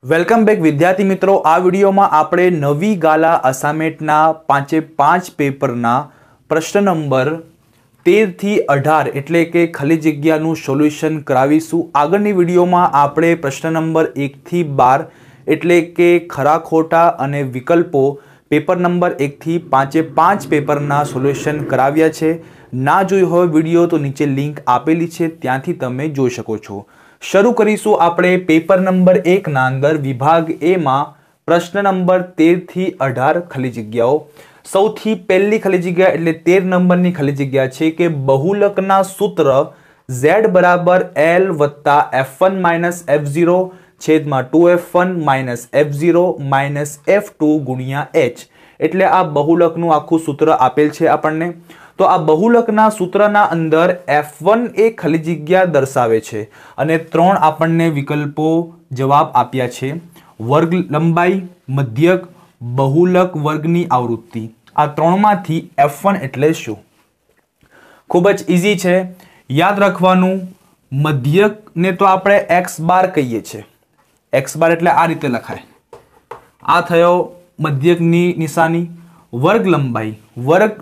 Welcome back વિદ્યાર્થી મિત્રો। આ વિડીયોમાં આપણે નવી ગાલા અસાઇનમેન્ટના 5 પેપરના પ્રશ્ન નંબર 13 થી 18 એટલે કે ખાલી જગ્યાનું સોલ્યુશન કરાવીશું। આગળની વિડીયોમાં આપણે પ્રશ્ન નંબર 1 થી 12 એટલે કે ખરા ખોટા અને વિકલ્પો પેપર નંબર 1 થી 5 પેપરના સોલ્યુશન કરાવ્યા છે। ના જોઈ હોય વિડીયો તો નીચે લિંક આપેલી છે, ત્યાંથી તમે જોઈ શકો છો। शुरू करीशू आपणे पेपर नंबर 1 ना अंदर विभाग ए में प्रश्न नंबर 13 थी 18 खाली जग्याओ। सौथी पहली खाली जग्या एटले 13 नंबर नी खाली जग्या छे के बहुलकना सूत्र z बराबर l वत्ता f1 माइनस f0 छेद में 2f1 minus f0 minus f2 गुणिया h एटले आ बहुलकनु आखु सूत्र आपेल छे आपणने। तो आ बहुलकना सूत्रना अंदर f1 ए खाली जग्या दर्शावे छे अने 3 आपणने विकल्पो जवाब आप्या छे। वर्ग लंबाई, मध्यक, बहुलक वर्गनी आवृत्ति, आ 3 मांथी f1 एटले शुं? खूब ज इजी छे, याद रखवानुं। मध्यक ने तो आपणे x बार कहीए छे, x बार एटले आ रीते लखाय, आ थयो मध्यकनी निशानी। वर्ग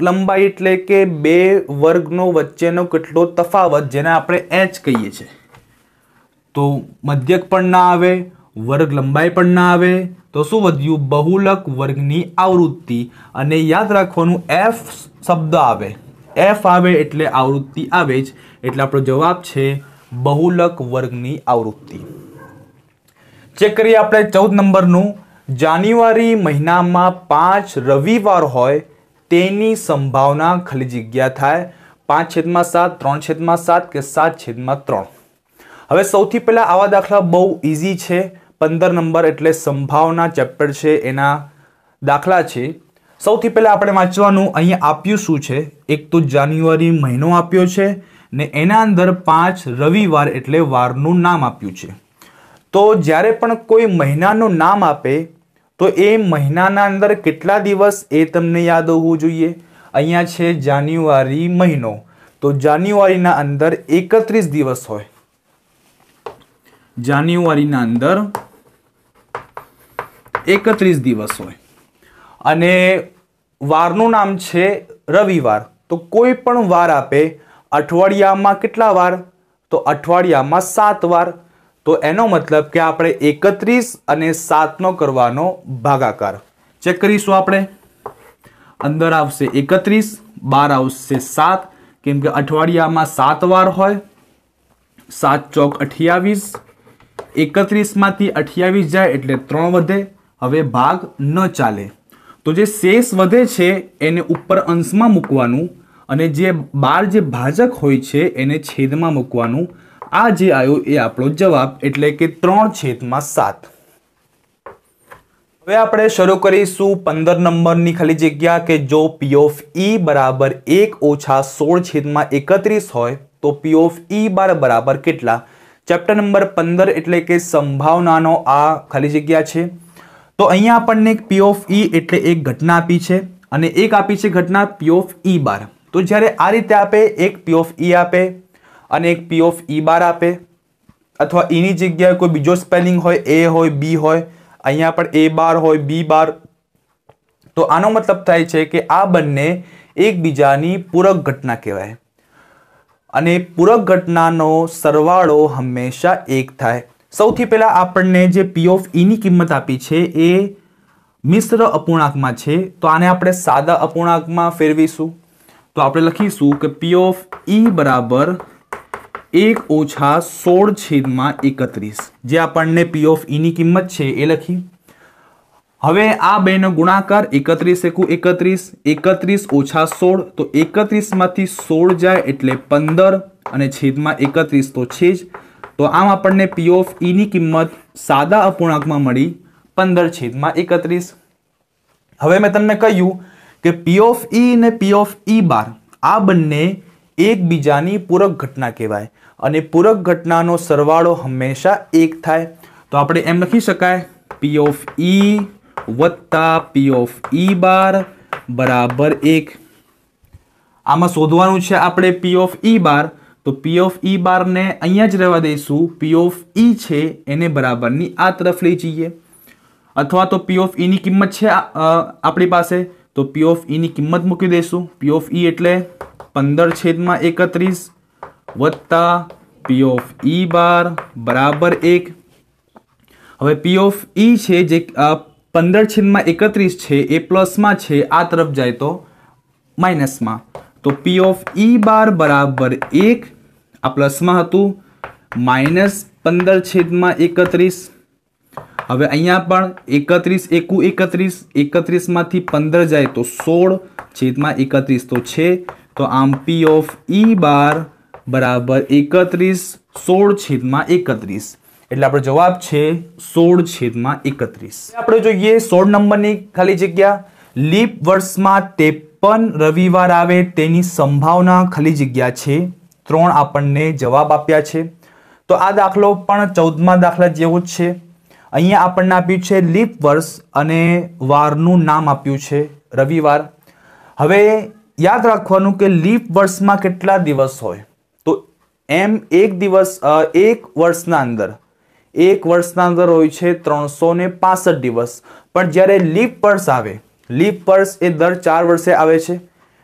लंबाई एटले के बे वर्गनो वच्चेनो केटलो तफावत जेने आपणे h कहीए छे। तो मध्यक पण ना आवे, वर्ग लंबाई पण ना आवे, तो शुं वध्युं? बहुलक वर्गनी आवृत्ति। अने याद राखवानुं f शब्द आवे, f आवे एटले आवृत्ति आवे ज, एटले आपणो जवाब छे बहुलक वर्गनी आवृत्ति। चेक करीए आपणे 14 नंबरनुं। जान्युआरी महीना में 5 रविवार होय तेनी संभावना खाली जग्या थाय 5/7, 3/7 के 7/3। हवे सौथी पहला आवा दाखला बहु इजी छे। 15 नंबर एटले संभावना चेप्टर छे एना दाखला छे। सौथी पहला आपणे वांचवानुं अहीं आप्युं शुं छे। एक तो जान्युआरी महीनो आप्यो छे ने एना अंदर 5 रविवार एटले वारनुं नाम आप्युं छे। तो ज्यारे पण कोई महीनानुं नाम आपे तो ए महीनाना अंदर केटला दिवस ए तमने याद होवुं जोईए। अहींया छे जान्युआरी महीनो, तो जान्युआरीना अंदर 31 दिवस होय। जान्युआरीना अंदर 31 दिवस होय अने वारनुं नाम छे रविवार। तो कोई पण वार आपे, अठवाडियामां केटला वार? तो अठवाडियामां 7 वार। तो एनो मतलब के आपणे 31 અને 7 નો કરવાનો ભાગાકાર। ચેક કરીશું આપણે। અંદર આવશે 31, બહાર આવશે 7, કેમ કે અઠવાડિયામાં 7 વાર હોય। 7 ચોક 28, 31 માંથી 28 જાય એટલે 3 વધે। હવે ભાગ ન ચાલે તો જે શેષ વધે છે એને ઉપર અંશમાં મૂકવાનું અને જે બાર જે ભાજક હોય છે એને છેદમાં મૂકવાનું। आ जे आयो ए आपणो जवाब एटले के 3/7। हवे आपणे शरू करीशुं 15 नंबरनी खाली जग्या के जो P of E बराबर 1 - 16/31 होय तो P of E बार बराबर केटला? चेप्टर नंबर 15 एटले के संभावनानो आ खाली जग्या छे। तो अहींया आपणने एक P of E एटले एक घटना आपी छे अने एक आपी छे घटना P of E बार। तो ज्यारे आ रीते आपे एक P of E आपे અને એક P of E બાર આપે અથવા E ની જગ્યાએ કોઈ બીજો સ્પેલિંગ હોય, A હોય, B હોય, અહીંયા પણ A બાર હોય, B બાર, તો આનો મતલબ થાય છે કે આ બંને એકબીજાની પૂરક ઘટના કહેવાય અને પૂરક ઘટનાનો સરવાળો હંમેશા 1 થાય। સૌથી પહેલા આપણને જે P of E ની કિંમત આપી છે એ મિશ્ર અપૂર્ણાંકમાં છે, તો આને આપણે સાદા અપૂર્ણાંકમાં ફેરવીશું। તો આપણે લખીશું કે P of E બરાબર 1 - 16/31 જે આપણને P of E ની કિંમત છે એ લખી। હવે આ બેનો ગુણાકાર 31 * 31, 31 - 16, તો 31 માંથી 16 જાય એટલે 15 અને છેદમાં 31 તો છે જ। તો આમ આપણને P of E ની કિંમત સાદા અપૂર્ણાંકમાં મળી 15/31। હવે મેં તમને કહ્યું કે P of E અને P of E બાર આ બંને એકબીજાની પૂરક ઘટના કહેવાય અને પૂરક ઘટનાનો સરવાળો હંમેશા 1 થાય। તો આપણે એમ લખી શકાય P of E વત્તા P of E બાર બરાબર 1। આમાં શોધવાનું છે આપણે P of E બાર, તો પી ઓફ ઈ બાર ને અહીંયા જ રહેવા દઈશું, પી ઓફ ઈ છે એને બરાબરની આ તરફ લઈ જઈએ, અથવા તો પી ઓફ ઈ ની કિંમત છે આપણી પાસે, તો પી ઓફ ઈ ની કિંમત મૂકી દઈશું. પી ઓફ ઈ એટલે 15/31 વત્તા પી ઓફ ઈ બાર બરાબર 1. હવે પી ઓફ ઈ છે જે 15/31 છે એ પ્લસમાં છે, આ તરફ જાય તો માઇનસમાં, તો પી ઓફ ઈ બાર બરાબર 1, આ પ્લસમાં હતું, માઇનસ 15/31. હવે અહીંયા પણ 31 એકુ 31, 31 માંથી 15 જાય તો 16/31 તો છે, તો આમ પી ઓફ ઈ બાર બરાબર 31 16/31, એટલે આપણો જવાબ છે 16/31. આપણે જોઈએ 16 નંબરની ખાલી જગ્યા. લીપ વર્ષમાં 53 રવિવાર આવે તેની સંભાવના ખાલી જગ્યા છે 3 આપણને જવાબ આપ્યા છે. તો આ દાખલો પણ 14મા દાખલા જેવો જ છે. અહીંયા આપણને આપ્યું છે લીપ વર્ષ અને વારનું નામ આપ્યું છે રવિવાર. હવે યાદ રાખવાનું કે લીપ વર્ષમાં કેટલા દિવસ હોય, તો એમ એક વર્ષના અંદર હોય છે 365 દિવસ. પણ જ્યારે લીપ વર્ષ આવે, લીપ વર્ષ એ દર 4 વર્ષે આવે છે,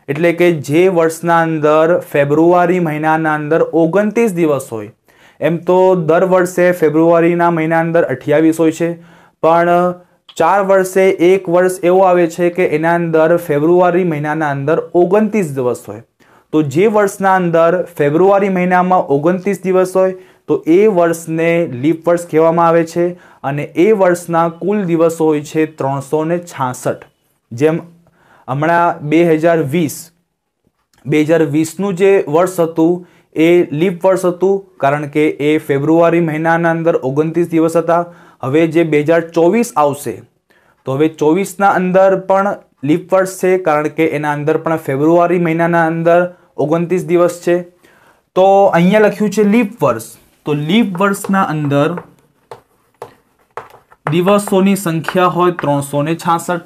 એટલે કે જે વર્ષના અંદર ફેબ્રુઆરી મહિનાના અંદર 29 દિવસ હોય, એમ તો દર વર્ષે ફેબ્રુઆરીના મહિના અંદર 28 હોય છે, પણ 4 વર્ષે એક વર્ષ એવો આવે છે કે એના અંદર ફેબ્રુઆરી મહિનાના અંદર 29 દિવસ હોય. તો જે વર્ષના અંદર ફેબ્રુઆરી મહિનામાં 29 દિવસ હોય તો એ વર્ષને લીપ વર્ષ કહેવામાં આવે છે, અને એ વર્ષના કુલ દિવસો હોય છે 366. જેમ હમણાં 2020નું જે વર્ષ હતું એ લીપ વર્ષ હતું, કારણ કે એ ફેબ્રુઆરી મહિનાના અંદર 29 દિવસ હતા. હવે જે 2024 આવશે તો હવે 24ના અંદર પણ લીપ વર્ષ છે, કારણ કે એના અંદર પણ ફેબ્રુઆરી મહિનાના અંદર 29 દિવસ છે. તો અહીંયા લખ્યું છે લીપ વર્ષ, તો લીપ વર્ષના અંદર દિવસોની સંખ્યા હોય 366,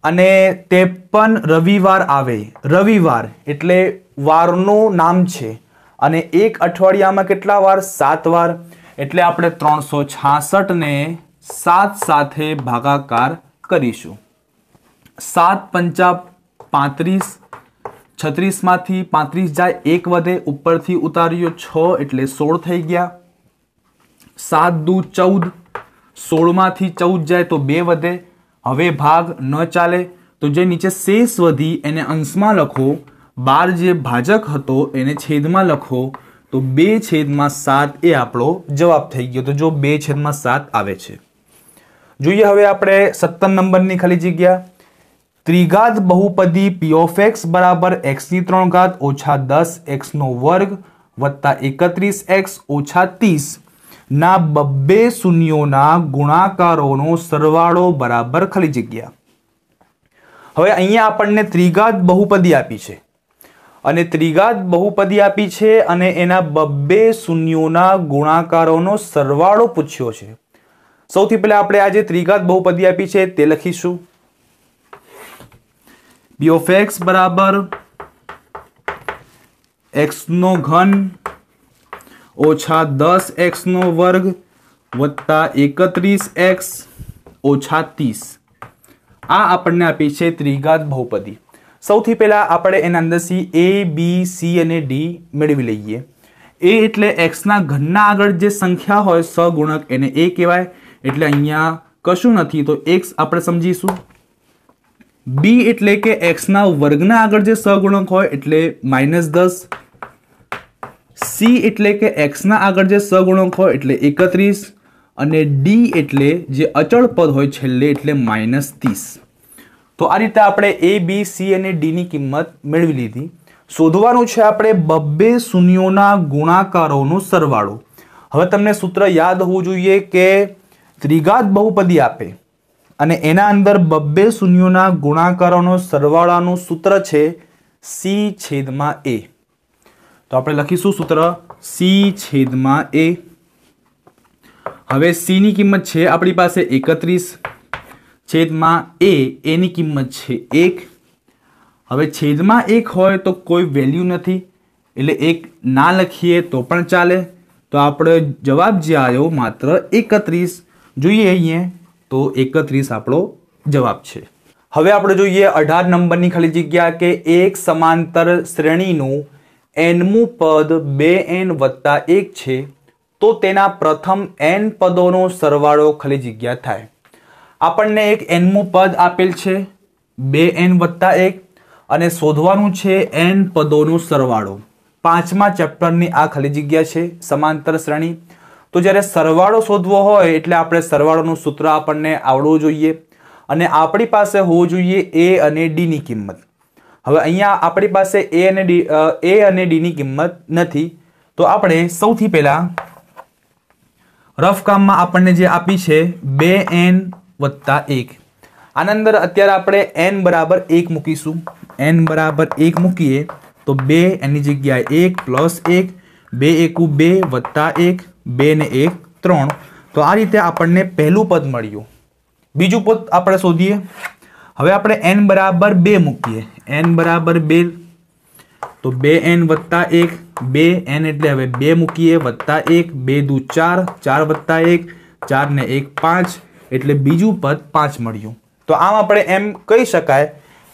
અને 53 રવિવાર આવે. રવિવાર એટલે વારનું નામ છે, અને એક અઠવાડિયામાં કેટલા વાર? 7 વાર, એટલે આપણે 366 ને 7 સાથે ભાગાકાર કરીશું. 7 પંચા 35, 36 માંથી 35 જાય 1 વધે, ઉપરથી ઉતાર્યો 6 એટલે 16 થઈ ગયા. 7 દુ 14, 16 માંથી 14 જાય તો 2 વધે. હવે ભાગ ન ચાલે, તો જે નીચે શેષ વધી એને અંશમાં લખો, 12 જે ભાજક હતો એને છેદમાં લખો, તો 2/7 એ આપણો જવાબ થઈ ગયો. તો જો 2/7 આવે છે. જોઈએ હવે આપણે 17 નંબરની ખાલી જગ્યા. ત્રિઘાત બહુપદી p of x બરાબર x ની 3 ઘાત ઓછા 10x નો વર્ગ વત્તા 31x ઓછા 30 ના બબ્બે શૂન્યોના ગુણાકારોનો સરવાળો બરાબર ખાલી જગ્યા. હવે અહીંયા આપણને ત્રિઘાત બહુપદી આપી છે, અને ત્રિઘાત બહુપદી આપી છે અને એના બબ્બે શૂન્યોના ગુણાકારોનો સરવાળો પૂછ્યો છે. સૌથી પહેલા આપણે આ જે ત્રિઘાત બહુપદી આપી છે તે લખીશું. p of x બરાબર x નો ઘન ઓછા 10x નો વર્ગ વત્તા 31x ઓછા 30, આ આપણને આપી છે ત્રિઘાત બહુપદી. સૌથી પહેલા આપણે એના અંદરથી a b c અને d મેળવી લઈએ. a એટલે x ના ઘનના આગળ જે સંખ્યા હોય સહગુણક એને a કહેવાય, એટલે અહીંયા કશું નથી તો x આપણે સમજીશું. b એટલે કે x ના વર્ગના આગળ જે સહગુણક હોય એટલે -10. c એટલે કે x ના આગળ જે સહગુણક હોય એટલે 31, અને d એટલે જે અચળ પદ હોય છેલ્લે એટલે -30. તો આ રીતે આપણે a b c અને d ની કિંમત મેળવી લીધી. શોધવાનું છે આપણે બબ્બે શૂન્યોના ગુણાકારોનો સરવાળો. હવે તમને સૂત્ર યાદ હોવું જોઈએ કે ત્રિઘાત બહુપદી આપે અને એના અંદર બબ્બે શૂન્યોના ગુણાકારોનો સરવાળાનું સૂત્ર છે c/a. તો આપણે લખીશું સૂત્ર c/a. હવે c ની કિંમત છે આપણી પાસે 31 છેદમાં a ની કિંમત છે 1. હવે છેદમાં 1 હોય તો કોઈ વેલ્યુ નથી એટલે 1 ના લખીએ તો પણ ચાલે। તો આપણો જવાબ જે આવ્યો માત્ર 31। જોઈએ અહીંયા તો 31 આપણો જવાબ છે। હવે આપણે જોઈએ 18 નંબરની ખાલી જગ્યા કે એક સમાંતર શ્રેણીનું nમું પદ 2n + 1 છે તો તેના પ્રથમ n પદોનો સરવાળો ખાલી જગ્યા થાય। આપણને એક nમું પદ આપેલ છે 2n + 1 અને શોધવાનું છે n પદોનો સરવાળો। 5મા ચેપ્ટરની આ ખાલી જગ્યા છે સમાંતર શ્રેણી। તો જ્યારે સરવાળો શોધવો હોય એટલે આપણે સરવાળોનું સૂત્ર આપણને આવડવું જોઈએ અને આપણી પાસે હોવું જોઈએ a અને d ની કિંમત। હવે અહીંયા આપણી પાસે a અને d ની કિંમત નથી તો આપણે સૌથી પહેલા રફ કામમાં આપણને જે આપી છે 2n + 1 આના અંદર અત્યારે આપણે n બરાબર 1 મૂકીશું। n બરાબર 1 મૂકીએ તો 2 એની જગ્યાએ 1 + 1 2 એકુ 2 + 1 2 ને 1 3। તો આ રીતે આપણને પહેલું પદ મળ્યું। બીજું પદ આપણે શોધીએ। હવે આપણે n બરાબર 2 મૂકીએ। n બરાબર 2 તો 2n + 1 2n એટલે હવે 2 મૂકીએ + 1 2 દુ 4 4 + 1 4 ને 1 5 એટલે બીજું પદ 5 મળ્યું। તો આમ આપણે એમ કહી શકાય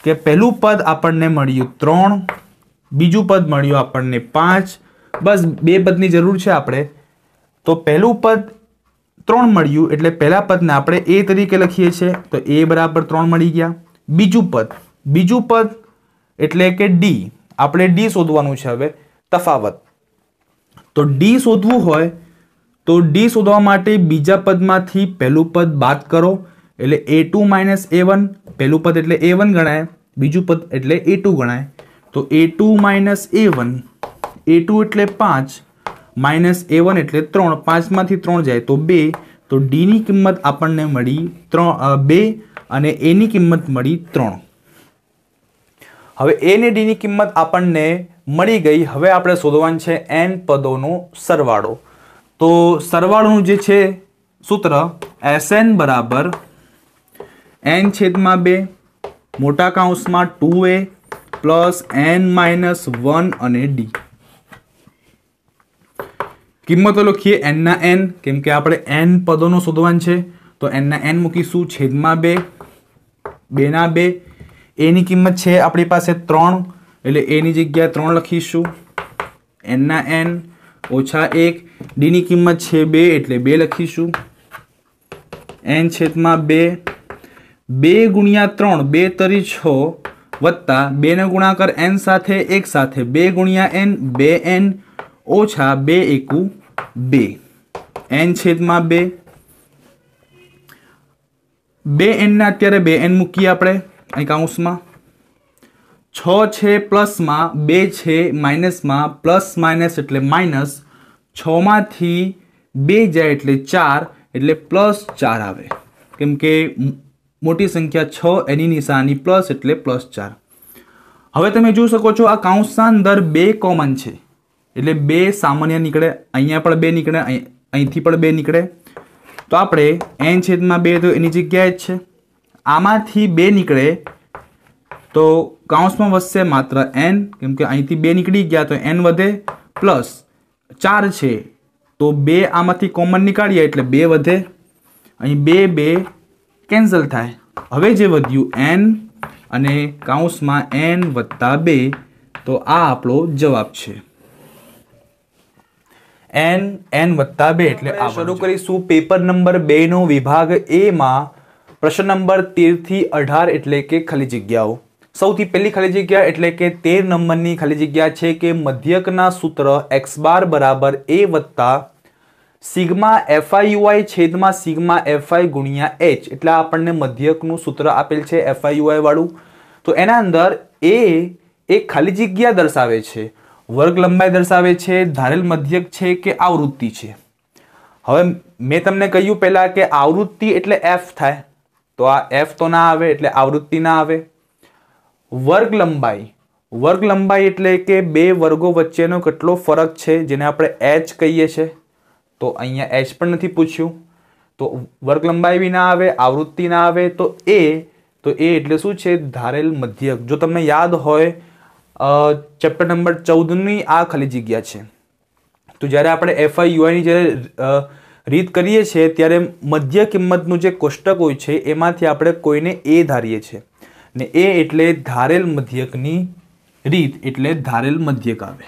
કે પહેલું પદ આપણને મળ્યું 3 બીજું પદ મળ્યું આપણને 5 બસ બે પદની જરૂર છે આપણે। તો પહેલું પદ 3 મળ્યું એટલે પહેલા પદને આપણે a તરીકે લખીએ છીએ તો a બરાબર 3 મળી ગયા। બીજું પદ એટલે કે d આપણે d શોધવાનું છે હવે તફાવત। તો d શોધવું હોય તો d શોધવા માટે બીજા પદમાંથી પહેલું પદ બાદ કરો એટલે a2 - a1 પહેલું પદ એટલે a1 ગણાય બીજું પદ એટલે a2 ગણાય। તો a2 - a1 a2 એટલે 5 -a1 એટલે 3 5 માંથી 3 જાય તો 2 તો d ની કિંમત આપણને મળી 2 અને a ની કિંમત મળી 3। હવે a ને d ની કિંમત આપણને મળી ગઈ। હવે આપણે શોધવાનું છે n પદોનો સરવાળો। તો સરવાળોનું જે છે સૂત્ર Sn બરાબર n/2 મોટા કૌંસમાં 2a પ્લસ n - 1 અને d। કિંમતો લખીએ n ના n કેમ કે આપણે n પદોનો શોધવાનું છે તો n ના n મૂકીશું છેદમાં 2 2 ના 2 a ની કિંમત છે આપણી પાસે 3 એટલે a ની જગ્યાએ 3 લખીશું n ના n ઓછા 1 d ની કિંમત છે 2 એટલે 2 લખીશું n/2 2 × 3 2 તરી 6 વત્તા 2 નો ગુણાકાર n સાથે 1 સાથે 2 × n 2n ઓછા 2 એકુ 2 n/2 2n ના અત્યારે 2n મૂકીએ આપણે અહીં કૌંસમાં 6 છે પ્લસમાં 2 છે માઇનસમાં પ્લસ માઇનસ એટલે માઇનસ 6 માંથી 2 જાય એટલે 4 એટલે +4 આવે કેમ કે મોટી સંખ્યા 6 એની નિશાની પ્લસ એટલે +4। હવે તમે જોઈ શકો છો આ કૌંસના અંદર 2 કોમન છે એટલે 2 સામાન્ય નીકળે અહીંયા પણ 2 નીકળે અહીંથી પણ 2 નીકળે તો આપણે n/2 તો એની જગ્યાએ જ છે આમાંથી 2 નીકળે તો કૌંસમાં વધશે માત્ર n કેમ કે અહીંથી 2 નીકળી ગયા તો n વધે પ્લસ 4 છે તો 2 આમાંથી કોમન નીકાળીએ એટલે 2 વધે અહીં 2 કેન્સલ થાય। હવે જે વધ્યું n અને કૌંસમાં n + 2 તો આ આપણો જવાબ છે n + 2 એટલે આ શરૂ કરીશું પેપર નંબર 2 નો વિભાગ a માં પ્રશ્ન નંબર 13 થી 18 એટલે કે ખાલી જગ્યાઓ। સૌથી પહેલી ખાલી જગ્યા એટલે કે 13 નંબરની ખાલી જગ્યા છે કે મધ્યકના સૂત્ર x બાર બરાબર a વત્તા સિગ્મા FIUI છેદમાં સિગ્મા FI ગુણ્યા h એટલે આપણને મધ્યકનું સૂત્ર આપેલ છે FIUI વાળું। તો એના અંદર a એક ખાલી જગ્યા દર્શાવે છે વર્ગ લંબાઈ દર્શાવે છે ધારેલ મધ્યક છે કે આવૃત્તિ છે। હવે મેં તમને કહ્યું પહેલા કે આવૃત્તિ એટલે f થાય તો આ f તો ના આવે એટલે આવૃત્તિ ના આવે। વર્ગ લંબાઈ એટલે કે બે વર્ગો વચ્ચેનો કેટલો ફરક છે જેને આપણે h કહીએ છીએ તો અહીંયા h પણ નથી પૂછ્યું તો વર્ગ લંબાઈ બી ના આવે આવૃત્તિ ના આવે તો a એટલે શું છે ધારેલ મધ્યક। જો તમને યાદ હોય ચેપ્ટર નંબર 14ની આ ખાલી જગ્યા છે. તો જ્યારે આપણે FIUI ની જ્યારે રીત કરીએ છીએ ત્યારે મધ્ય કિંમતનું જે કોષ્ટક હોય છે એમાંથી આપણે કોઈને A ધારીએ છીએ ને A એટલે ધારેલ મધ્યકની રીત એટલે ધારેલ મધ્યક આવે.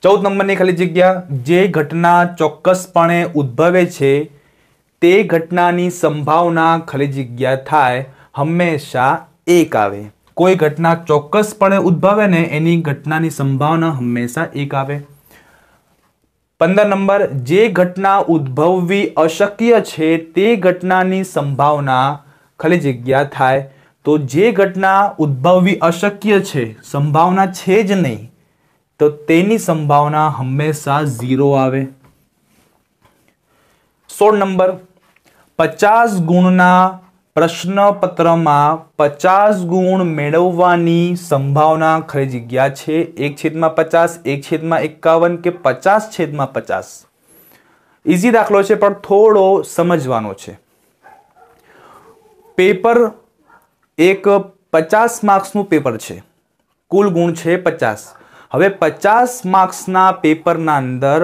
14 નંબરની ખાલી જગ્યા, જે ઘટના ચોક્કસપણે ઉદ્ભવે છે તે ઘટનાની સંભાવના ખાલી જગ્યા થાય હંમેશા 1 આવે. કોઈ ઘટના ચોક્કસપણે ઉદ્ભવે ને એની ઘટનાની સંભાવના હંમેશા 1 આવે. 15 નંબર, જે ઘટના ઉદ્ભવવી અશક્ય છે તે ઘટનાની સંભાવના ખાલી જગ્યા થાય. તો જે ઘટના ઉદ્ભવવી અશક્ય છે, સંભાવના છે જ નહીં, તો તેની સંભાવના હંમેશા 0 આવે. 16 નંબર, 50 ગુણના પ્રશ્નપત્રમાં 50 ગુણ મેળવવાની સંભાવના ખાલી જગ્યા છે 1/50, 1/51 કે 50/50. ઇઝી દાખલો છે પણ થોડો સમજવાનો છે. પેપર એક 50 માર્ક્સનું પેપર છે, કુલ ગુણ છે 50. હવે 50 માર્ક્સના પેપરના અંદર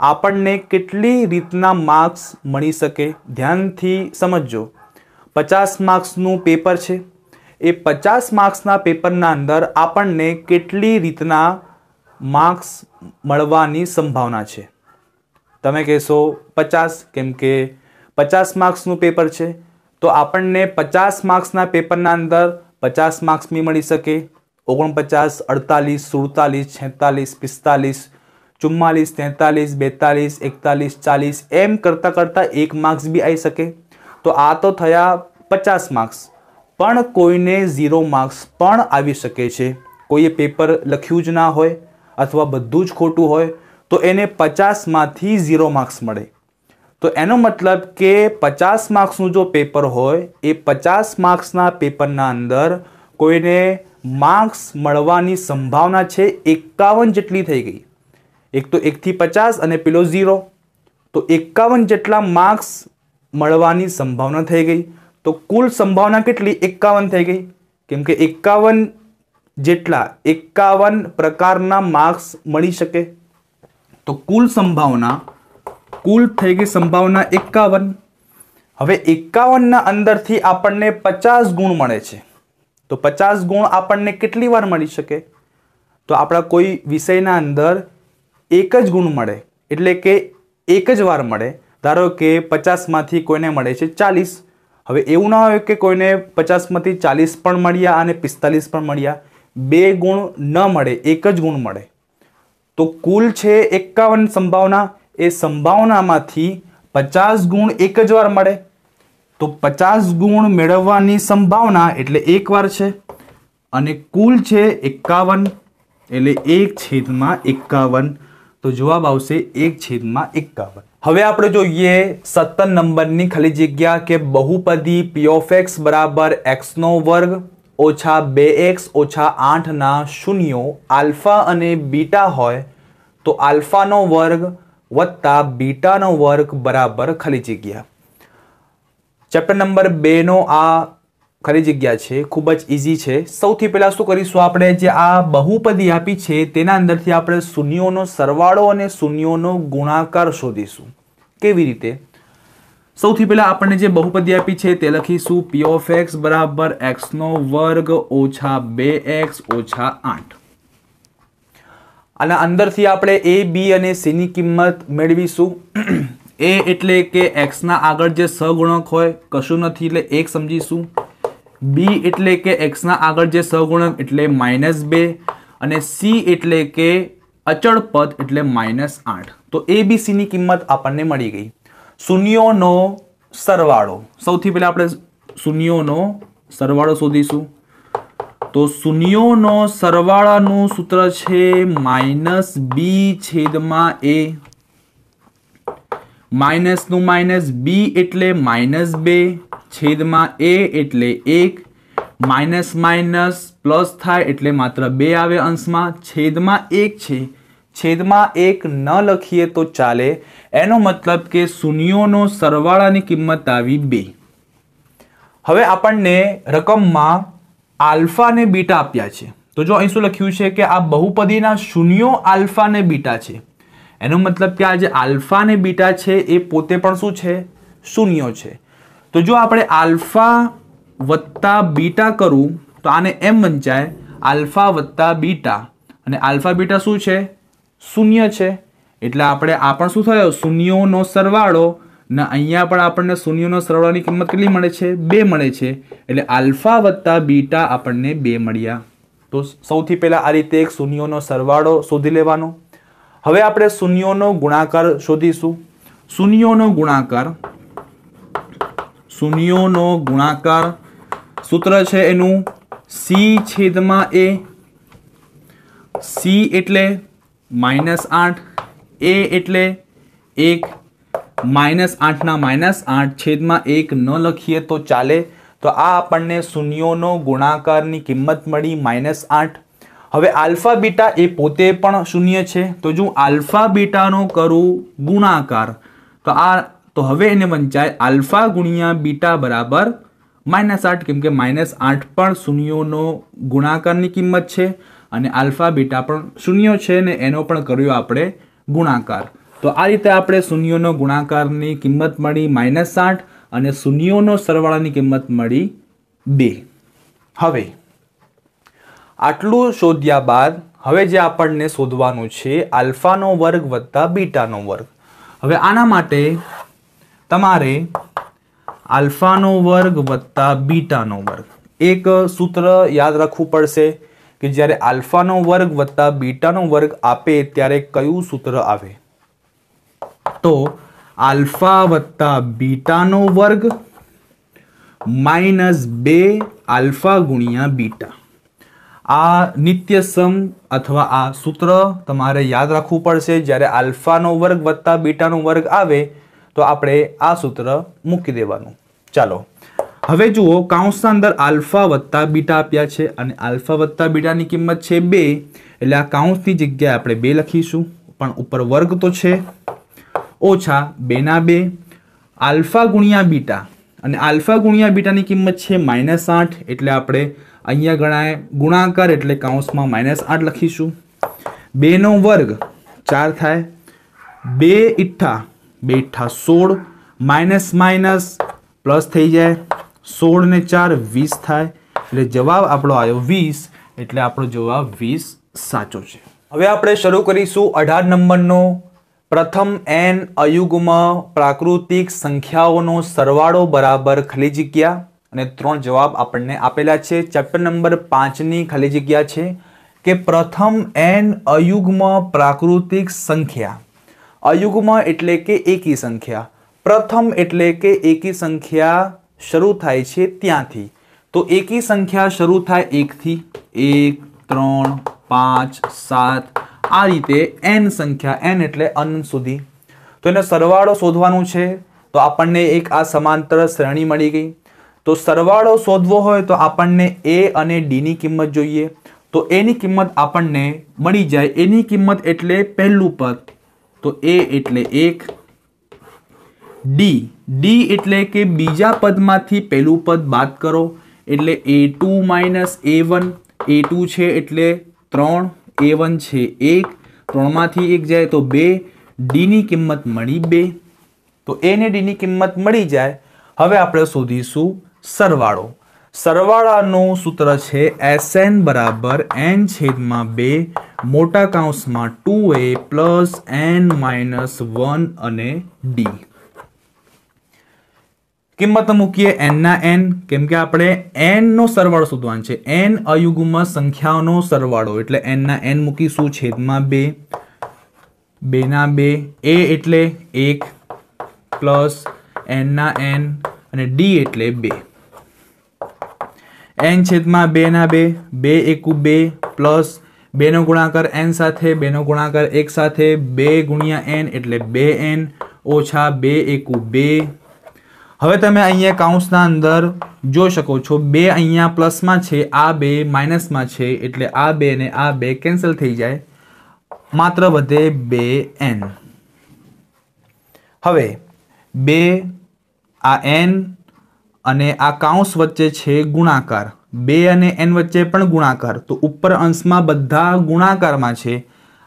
આપણને કેટલી રીતના માર્ક્સ મળી શકે? ધ્યાનથી સમજજો. 50 માર્ક્સનું પેપર છે, એ 50 માર્ક્સના પેપરના અંદર આપણને કેટલી રીતના માર્ક્સ મળવાની સંભાવના છે? તમે કહેશો 50, કેમ કે 50 માર્ક્સનું પેપર છે તો આપણને 50 માર્ક્સના પેપરના અંદર 50 માર્ક્સ બી મળી શકે, 49, 48, 47, 46, 45, 44, 43, 42, 41, એમ કરતાં કરતાં 1 માર્ક્સ બી આવી શકે. તો આ તો થયા 50 માર્ક્સ, પણ કોઈને 0 માર્ક્સ પણ આવી શકે છે. કોઈએ પેપર લખ્યું જ ના હોય અથવા બધું જ ખોટું હોય તો એને 50માંથી 0 માર્ક્સ મળે. તો એનો મતલબ કે 50 માર્ક્સનું જો પેપર હોય એ 50 માર્ક્સના પેપરના અંદર કોઈને માર્ક્સ મળવાની સંભાવના છે 51 જેટલી થઈ ગઈ. એક તો 1 થી 50 અને પેલો 0, તો 51 જેટલા માર્ક્સ મળવાની સંભાવના થઈ ગઈ. તો કુલ સંભાવના કેટલી? 51 થઈ ગઈ, કેમ કે 51 જેટલા 51 પ્રકારના માર્ક્સ મળી શકે. તો કુલ સંભાવના કુલ થઈ ગઈ સંભાવના 51. હવે 51ના અંદરથી આપણને 50 ગુણ મળે છે, તો 50 ગુણ આપણને કેટલી વાર મળી શકે? તો આપણા કોઈ વિષયના અંદર એક જ ગુણ મળે, એટલે કે એક જ વાર મળે. ધારો કે 50માંથી કોઈને મળે છે 40. હવે એવું ના હોય કે કોઈને 50માંથી 40 પણ મળ્યા અને 45 પણ મળ્યા, 2 ગુણ ન મળે, એક જ ગુણ મળે. તો કુલ છે 51 સંભાવના, એ સંભાવનામાંથી 50 ગુણ એક જ વાર મળે. તો 50 ગુણ મેળવવાની સંભાવના એટલે 1 વાર છે અને કુલ છે 51 એટલે 1/51. તો જવાબ આવશે 1/51. હવે આપણે જોઈએ 17 નંબરની ખાલી જગ્યા કે બહુપદી p of x બરાબર x નો વર્ગ ઓછા 2x ઓછા 8 ના શૂન્યો આલ્ફા અને બીટા હોય તો આલ્ફાનો વર્ગ વત્તા બીટાનો વર્ગ બરાબર ખાલી જગ્યા. ચેપ્ટર નંબર 2નો આ ખાલી જગ્યા છે, ખૂબ જ ઇઝી છે. સૌથી પહેલાં શું કરીશું, આપણે જે આ બહુપદી આપી છે તેના અંદરથી આપણે શૂન્યોનો સરવાળો અને શૂન્યોનો ગુણાકાર શોધીશું. કેવી રીતે? સૌથી પહેલાં આપણને જે બહુપદી આપી છે તે લખીશું p of x બરાબર x નો વર્ગ ઓછા 2x ઓછા 8. આના અંદરથી આપણે a, b અને c ની કિંમત મેળવીશું. a એટલે કે x ના આગળ જે સહગુણક હોય કશું નથી એટલે 1 સમજીશું. b એટલે કે x ના આગળ જે સહગુણક એટલે -2 અને c એટલે કે અચળ પદ એટલે -8. તો a, b, c ની કિંમત આપણને મળી ગઈ. શૂન્યોનો સરવાળો, સૌથી પહેલા આપણે શૂન્યોનો સરવાળો શોધીશું. તો શૂન્યોનો સરવાળાનું સૂત્ર છે -b/a. માઇનસનું માઇનસ, b એટલે -2 છેદમાં a એટલે 1, માઇનસ માઇનસ પ્લસ થાય એટલે માત્ર 2 આવે અંશમાં, છેદમાં 1 છે, છેદમાં 1 ન લખીએ તો ચાલે. એનો મતલબ કે શૂન્યોનો સરવાળાની કિંમત આવી 2. હવે આપણને રકમમાં આલ્ફા ને બીટા આપ્યા છે, તો જો અહીં શું લખ્યું છે કે આ બહુપદીના શૂન્યો આલ્ફા ને બીટા છે, એનો મતલબ કે આ જે આલ્ફા ને બીટા છે એ પોતે પણ શું છે? શૂન્યો છે. તો જો આપણે આલ્ફા વત્તા બીટા કરું તો આને એમ વંચાય આલ્ફા વત્તા બીટા, અને આલ્ફા બીટા શું છે? શૂન્ય છે. એટલે આપણે આ પણ શું થયો? શૂન્યોનો સરવાળો, ને અહીંયા પણ આપણને શૂન્યોનો સરવાળાની કિંમત કેટલી મળે છે? 2 મળે છે. એટલે આલ્ફા વત્તા બીટા આપણને 2 મળ્યા. તો સૌથી પહેલા આ રીતે એક શૂન્યોનો સરવાળો શોધી લેવાનો. હવે આપણે શૂન્યોનો ગુણાકાર શોધીશું. શૂન્યોનો ગુણાકાર સૂત્ર છે એનું C/A. C એટલે -8, A એટલે 1, -8 છેદમાં 1 ન લખીએ તો ચાલે. તો આ આપણને શૂન્યોનો ગુણાકારની કિંમત મળી -8. હવે આલ્ફા બીટા એ પોતે પણ શૂન્ય છે, તો જો આલ્ફા બીટાનો કરું ગુણાકાર તો હવે એને વંચાય આલ્ફા ગુણ્યા બીટા બરાબર -8, કેમ કે -8 પણ શૂન્યોનો ગુણાકારની કિંમત છે અને આલ્ફા બીટા પણ શૂન્ય છે ને એનો પણ કર્યો આપણે ગુણાકાર. તો આ રીતે આપણે શૂન્યોનો ગુણાકારની કિંમત મળી -8 અને શૂન્યોનો સરવાળાની કિંમત મળી 2. હવે આટલું શોધ્યા બાદ હવે જે આપણને શોધવાનું છે આલ્ફાનો વર્ગ વત્તા બીટાનો વર્ગ. હવે આના માટે તમારે આલ્ફાનો વર્ગ વત્તા બીટાનો વર્ગ એક સૂત્ર યાદ રાખવું પડશે કે જ્યારે આલ્ફાનો વર્ગ વત્તા બીટાનો વર્ગ આપે ત્યારે કયું સૂત્ર આવે? તો આલ્ફા વત્તા બીટાનો વર્ગ -2 આલ્ફા ગુણ્યા બીટા. આ નિત્યસમ અથવા આ સૂત્ર તમારે યાદ રાખવું પડશે. જ્યારે આલ્ફાનો વર્ગ વત્તા બીટાનો વર્ગ આવે તો આપણે આ સૂત્ર મૂકી દેવાનું. ચાલો હવે જુઓ, કૌંસના અંદર આલ્ફા વત્તા બીટા આપ્યા છે અને આલ્ફા વત્તા બીટાની કિંમત છે 2, એટલે આ કૌંસની જગ્યાએ આપણે 2 લખીશું, પણ ઉપર વર્ગ તો છે, ઓછા 2/2 આલ્ફા ગુણ્યા બીટા, અને આલ્ફા ગુણ્યા બીટાની કિંમત છે -8, એટલે આપણે અહીંયા ગણાય ગુણાકાર એટલે કૌંસમાં -8 લખીશું. 2 નો વર્ગ 4 થાય, 2 * 16, માઇનસ પ્લસ થઈ જાય, 16 ને 4 20 થાય, એટલે જવાબ આપણો આવ્યો 20, એટલે આપણો જવાબ 20 સાચો છે. હવે આપણે શરૂ કરીશું 18 નંબરનો પ્રથમ n અયુગ્મ પ્રાકૃતિક સંખ્યાઓનો સરવાળો બરાબર ખાલી જગ્યા, અને 3 જવાબ આપણને આપેલા છે. ચેપ્ટર નંબર 5ની ખાલી જગ્યા છે કે પ્રથમ n અયુગ્મ પ્રાકૃતિક સંખ્યા. અયુગ્મ એટલે કે એકી સંખ્યા, પ્રથમ એટલે કે એકી સંખ્યા શરૂ થાય છે ત્યાંથી. તો એકી સંખ્યા શરૂ થાય 1 થી, 1, 3, 5, 7, આ રીતે n સંખ્યા, n એટલે અનંત સુધી. તો એનો સરવાળો શોધવાનું છે. તો આપણને એક આ સમાંતર શ્રેણી મળી ગઈ. તો સરવાળો શોધવો હોય તો આપણને a અને d ની કિંમત જોઈએ. તો a ની કિંમત આપણને મળી જાય. a ની કિંમત એટલે પહેલું પદ, તો a એટલે 1, d એટલે કે બીજા પદમાંથી પહેલું પદ બાદ કરો એટલે a2 - a1, a2 છે એટલે 3, a1 છે 1, 3 માંથી 1 જાય તો 2, d ની કિંમત મળી 2. તો a ને d ની કિંમત મળી જાય. હવે આપણે શોધીશું સરવાળો. સરવાળાનું સૂત્ર છે Sn બરાબર n/2 મોટા કૌંસમાં 2a પ્લસ n - 1 અને d. કિંમત મૂકીએ n ના n, કેમ કે આપણે n નો સરવાળો શોધવાનો છે. n અયુગ્મ સંખ્યાઓનો સરવાળો એટલે n ના n મૂકીશું છેદમાં 2, 2 ના 2, a એટલે 1 પ્લસ n ના n અને d એટલે 2. n/2 ના 2, 2 એકુ 2 પ્લસ 2 નો ગુણાકાર n સાથે, 2 નો ગુણાકાર 1 સાથે, 2 ગુણ્યા n એટલે 2n ઓછા 2 એકુ 2. હવે તમે અહીંયા કૌંસના અંદર જોઈ શકો છો 2 અહીંયા પ્લસમાં છે, આ 2 માઇનસમાં છે, એટલે આ 2 ને આ 2 કેન્સલ થઈ જાય, માત્ર વધે 2n. હવે 2 આ n અને આ કૌંસ વચ્ચે છે ગુણાકાર, 2 અને n વચ્ચે પણ ગુણાકાર, તો ઉપર અંશમાં બધા ગુણાકારમાં છે,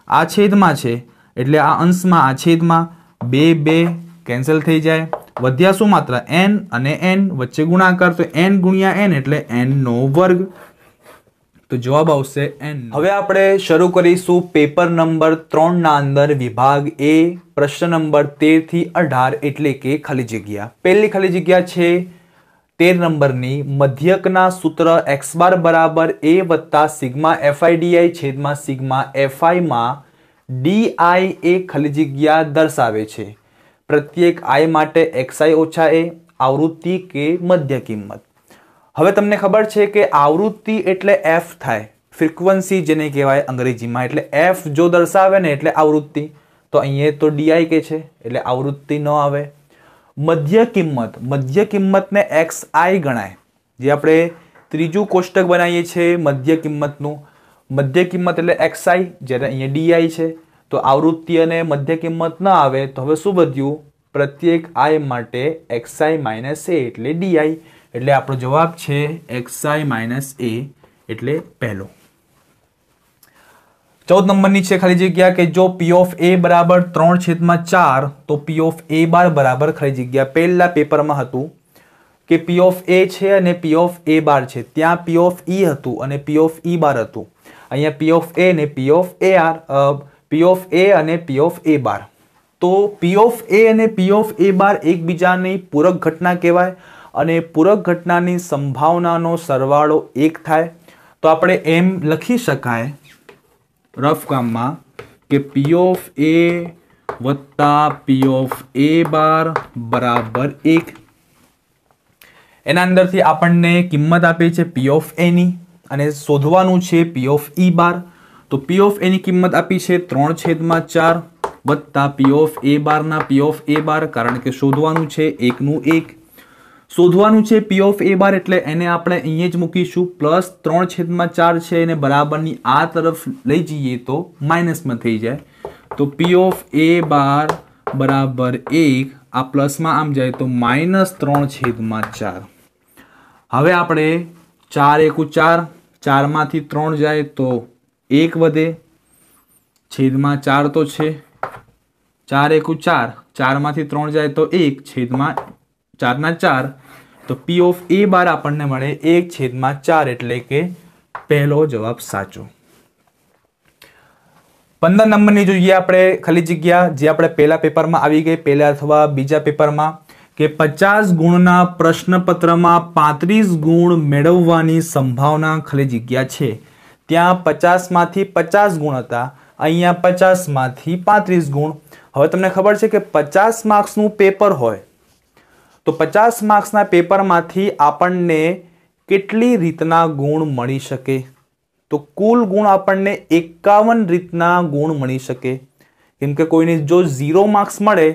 આ છેદમાં છે એટલે આ અંશમાં આ છેદમાં 2 2 કેન્સલ થઈ જાય, વધ્યા શું માત્ર n અને n વચ્ચે ગુણાકાર, તો n ગુણ્યા n એટલે n નો વર્ગ, તો જવાબ આવશે n. હવે આપણે શરૂ કરીશું પેપર નંબર 3 ના અંદર વિભાગ A પ્રશ્ન નંબર 13 થી 18 એટલે કે ખાલી જગ્યા. પહેલી ખાલી જગ્યા છે 13 નંબરની, મધ્યકના સૂત્ર x બાર બરાબર a વત્તા સિગ્મા fi di છેદમાં સિગ્મા fi માં di એ ખાલી જગ્યા દર્શાવે છે. પ્રત્યેક i માટે xi ઓછા a આવૃત્તિ કે મધ્ય કિંમત. હવે તમને ખબર છે કે આવૃત્તિ એટલે f થાય, ફ્રીક્વન્સી જેને કહેવાય અંગ્રેજીમાં, એટલે f જો દર્શાવે ને એટલે આવૃત્તિ, તો અહીંયા તો di કે છે એટલે આવૃત્તિ ન આવે. મધ્ય કિંમતને xi ગણાય, જે આપણે ત્રીજું કોષ્ટક બનાવીએ છીએ મધ્ય કિંમતનું, મધ્ય કિંમત એટલે xi, જ્યારે અહીંયા di છે, તો આવૃત્તિ અને મધ્ય કિંમત ન આવે તો હવે શું વધ્યું, પ્રત્યેક i માટે xi માઇનસ a એટલે di, એટલે આપણો જવાબ છે xi માઇનસ a એટલે પહેલો. 14 નંબરની છે ખાલી જગ્યા કે જો p ઓફ a બરાબર 3/4 તો p ઓફ a બાર બરાબર ખાલી જગ્યા. પહેલા પેપરમાં હતું કે p ઓફ a છે અને p ઓફ a બાર છે, ત્યાં p ઓફ e હતું અને p ઓફ e બાર હતું, અહીંયા p ઓફ a અને p ઓફ a અને p ઓફ a બાર. તો p ઓફ a અને p ઓફ a બાર એકબીજાની પૂરક ઘટના કહેવાય અને પૂરક ઘટનાની સંભાવનાનો સરવાળો 1 થાય, તો આપણે એમ લખી શકાય રફ કામમાં કે p ઓફ a વત્તા p ઓફ a બાર બરાબર 1. એના અંદરથી આપણને કિંમત આપી છે p ઓફ a ની અને શોધવાનું છે p ઓફ e બાર, તો p ઓફ a ની કિંમત આપી છે 3/4 વત્તા p ઓફ a બારના p ઓફ a બાર, કારણ કે શોધવાનું છે 1 નું 1, શોધવાનું છે p ઓફ a બાર એટલે એને આપણે અહીંયા જ મૂકીશું, પ્લસ 3/4 છે એને બરાબરની આ તરફ લઈ જઈએ તો માઇનસમાં થઈ જાય, તો p ઓફ a બાર બરાબર 1, આ પ્લસમાં આમ જાય તો -3/4. હવે આપણે 4 એકુ 4, 4 માંથી 3 જાય તો 1 વધે, છેદમાં 4 તો છે, 4 એકુ 4, 4 માંથી 3 જાય તો 1, છેદમાં 4 ના 4, તો p ઓફ a બાર આપણને મળે 1/4 એટલે કે પહેલો જવાબ સાચો. 15 નંબરની જોઈએ આપણે ખાલી જગ્યા, જે આપણે પહેલા પેપરમાં આવી ગઈ, પહેલા અથવા બીજા પેપરમાં, કે 50 ગુણના પ્રશ્નપત્રમાં 35 ગુણ મેળવવાની સંભાવના ખાલી જગ્યા છે. ત્યાં 50 માંથી 50 ગુણ હતા, અહીંયા 50 માંથી 35 ગુણ. હવે તમને ખબર છે કે 50 માર્ક્સનું પેપર હોય તો 50 માર્ક્સના પેપરમાંથી આપણને કેટલી રીતના ગુણ મળી શકે, તો કુલ ગુણ આપણને 51 રીતના ગુણ મળી શકે. કેમ કે કોઈને જો 0 માર્ક્સ મળે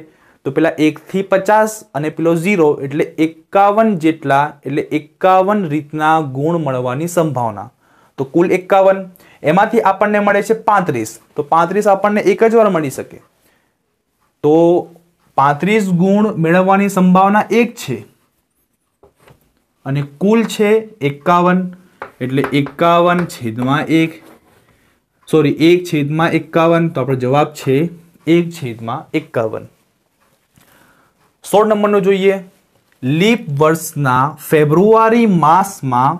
તો પેલા 1 થી 50 અને પેલો 0 એટલે 51 જેટલા, એટલે 51 રીતના ગુણ મળવાની સંભાવના. તો કુલ 51, એમાંથી આપણને મળે છે 35, તો 35 આપણને એક જ વાર મળી શકે, તો 35 ગુણ મેળવવાની સંભાવના 1 છે અને કુલ છે 51, એટલે 51/1, સોરી 1/51, તો આપણો જવાબ છે 1/51. 16 નંબરનો જોઈએ, લીપ વર્ષના ફેબ્રુઆરી માસમાં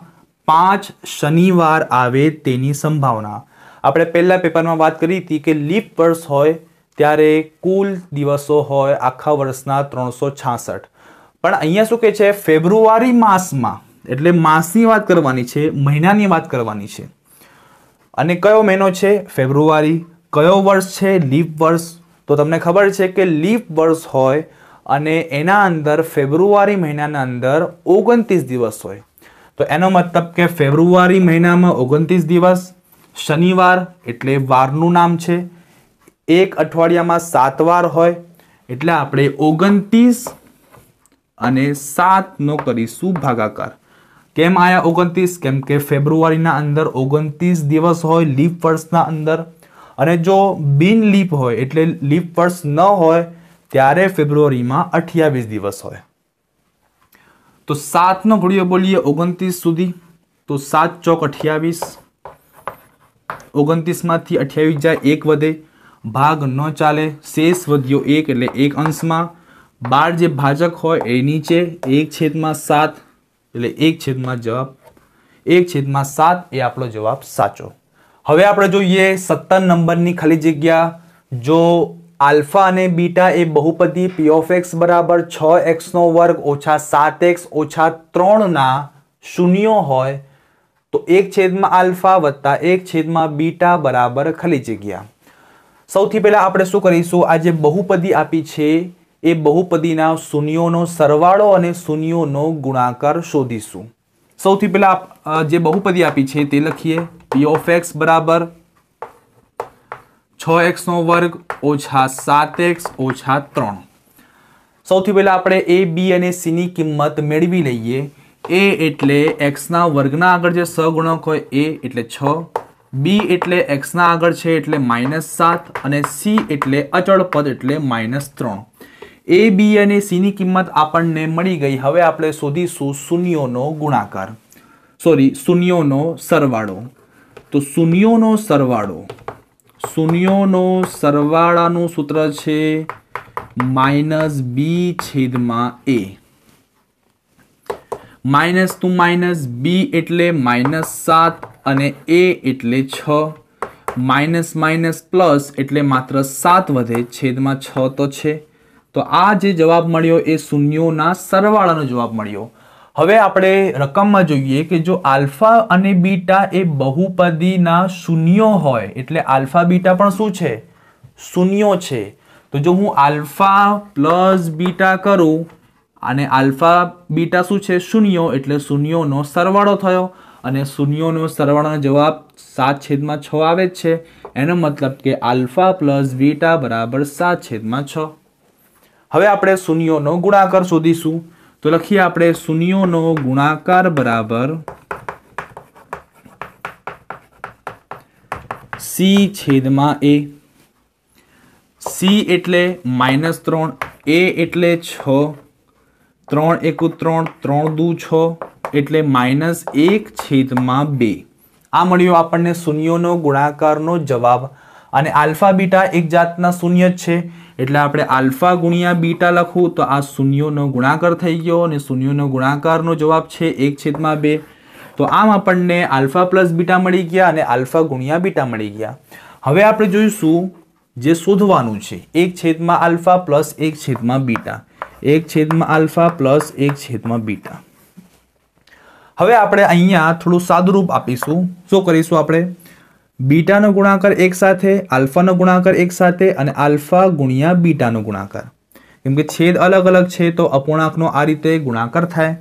5 શનિવાર આવે તેની સંભાવના. આપણે પહેલા પેપરમાં વાત કરી હતી કે લીપ વર્ષ હોય ત્યારે કુલ દિવસો હોય આખા વર્ષના 366, પણ અહીંયા શું કહે છે ફેબ્રુઆરી માસમાં, એટલે માસની વાત કરવાની છે, મહિનાની વાત કરવાની છે. અને કયો મહિનો છે ફેબ્રુઆરી, કયો વર્ષ છે લીપ વર્ષ, તો તમને ખબર છે કે લીપ વર્ષ હોય અને એના અંદર ફેબ્રુઆરી મહિનાના અંદર 29 દિવસ હોય, તો એનો મતલબ કે ફેબ્રુઆરી મહિનામાં 29 દિવસ, શનિવાર એટલે વારનું નામ છે, એક અઠવાડિયામાં 7 વાર હોય, એટલે આપણે 29 અને 7 કરીશું ભાગાકાર. કેમ આયા 29? કેમ કે ફેબ્રુઆરીના અંદર 29 દિવસ હોય લીપ વર્ષના અંદર, અને જો બિન લીપ હોય એટલે લીપ વર્ષ ન હોય ત્યારે ફેબ્રુઆરીમાં 28 દિવસ હોય. તો 7 ઘડિયો બોલીએ 29 સુધી, तो 7 ચોક 28, 29 માંથી 28 જાય, 1 વધે, ભાગ ન ચાલે, શેષ વધ્યો 1 એટલે 1 અંશમાં, 12 જે ભાજક હોય એ નીચે, 1/7 એટલે 1/7 એ આપણો જવાબ સાચો. હવે આપણે જોઈએ 17 નંબરની ખાલી જગ્યા. જો આલ્ફા અને બીટા એ બહુપદી p of x બરાબર 6x² ઓછા 7x ઓછા 3 ના શૂન્યો હોય તો 1/આલ્ફા વત્તા 1/બીટા બરાબર ખાલી જગ્યા. સૌથી પહેલા આપણે શું કરીશું, આ જે બહુપદી આપી છે એ બહુપદીના શૂન્યોનો સરવાળો અને શૂન્યોનો ગુણાકાર શોધીશું. સૌથી પહેલા જે બહુપદી આપી છે તે લખીએ. p of x બરાબર 6x² ઓછા 7x ઓછા 3. સૌથી પહેલા આપણે a, b અને c ની કિંમત મેળવી લઈએ. a એટલે x ના વર્ગના આગળ જે સહગુણક હોય એ એટલે 6, b એટલે x ના આગળ છે એટલે -7 અને c એટલે અચળ પદ એટલે -3. a, b અને c ની કિંમત આપણને મળી ગઈ. હવે આપણે શોધીશું શૂન્યોનો ગુણાકાર, શૂન્યોનો સરવાળો. તો શૂન્યોનો સરવાળાનું સૂત્ર છે -b/a. Minus two minus, b એટલે -7 અને a એટલે 6, માઇનસ માઇનસ પ્લસ એટલે માત્ર 7 વધે, છેદમાં 6 તો છે. તો આ જે જવાબ મળ્યો એ શૂન્યોના સરવાળાનો જવાબ મળ્યો. હવે આપણે રકમમાં જોઈએ કે જો આલ્ફા અને બીટા એ બહુપદીના શૂન્યો હોય એટલે આલ્ફા બીટા પણ શું છે, શૂન્યો છે. તો જો હું આલ્ફા પ્લસ બીટા કરું અને આલ્ફા બીટા શું છે, શૂન્યો, એટલે શૂન્યોનો સરવાળો થયો અને શૂન્યોનો સરવાળાનો જવાબ 7/6 આવે જ છે. એનો મતલબ કે આલ્ફા પ્લસ બીટા બરાબર 7/6. હવે આપણે શૂન્યોનો ગુણાકાર શોધીશું. તો લખીએ આપણે શૂન્યોનો ગુણાકાર બરાબર c/a. c એટલે -3, a એટલે 6, 3 × 3, 3 × 2 6 એટલે -1/2. આ મળ્યો આપણને શૂન્યોનો ગુણાકારનો જવાબ. અને આલ્ફા બીટા એક જાતના શૂન્ય જ છે એટલે આપણે આલ્ફા ગુણ્યા બીટા લખવું તો આ શૂન્યોનો ગુણાકાર થઈ ગયો અને શૂન્યોનો ગુણાકારનો જવાબ છે 1/2. તો આમ આપણને આલ્ફા પ્લસ બીટા મળી ગયા અને આલ્ફા ગુણ્યા બીટા મળી ગયા. હવે આપણે જોઈશું જે શોધવાનું છે 1/આલ્ફા પ્લસ 1/બીટા, 1/આલ્ફા પ્લસ 1/બીટા. હવે આપણે અહીંયા થોડું સાદુરૂપ આપીશું. શું કરીશું આપણે, બીટાનો ગુણાકાર એક સાથે, આલ્ફાનો ગુણાકાર એક સાથે અને આલ્ફા ગુણ્યા બીટાનો ગુણાકાર. કેમ કે છેદ અલગ અલગ છે તો અપૂર્ણાંકનો આ રીતે ગુણાકાર થાય.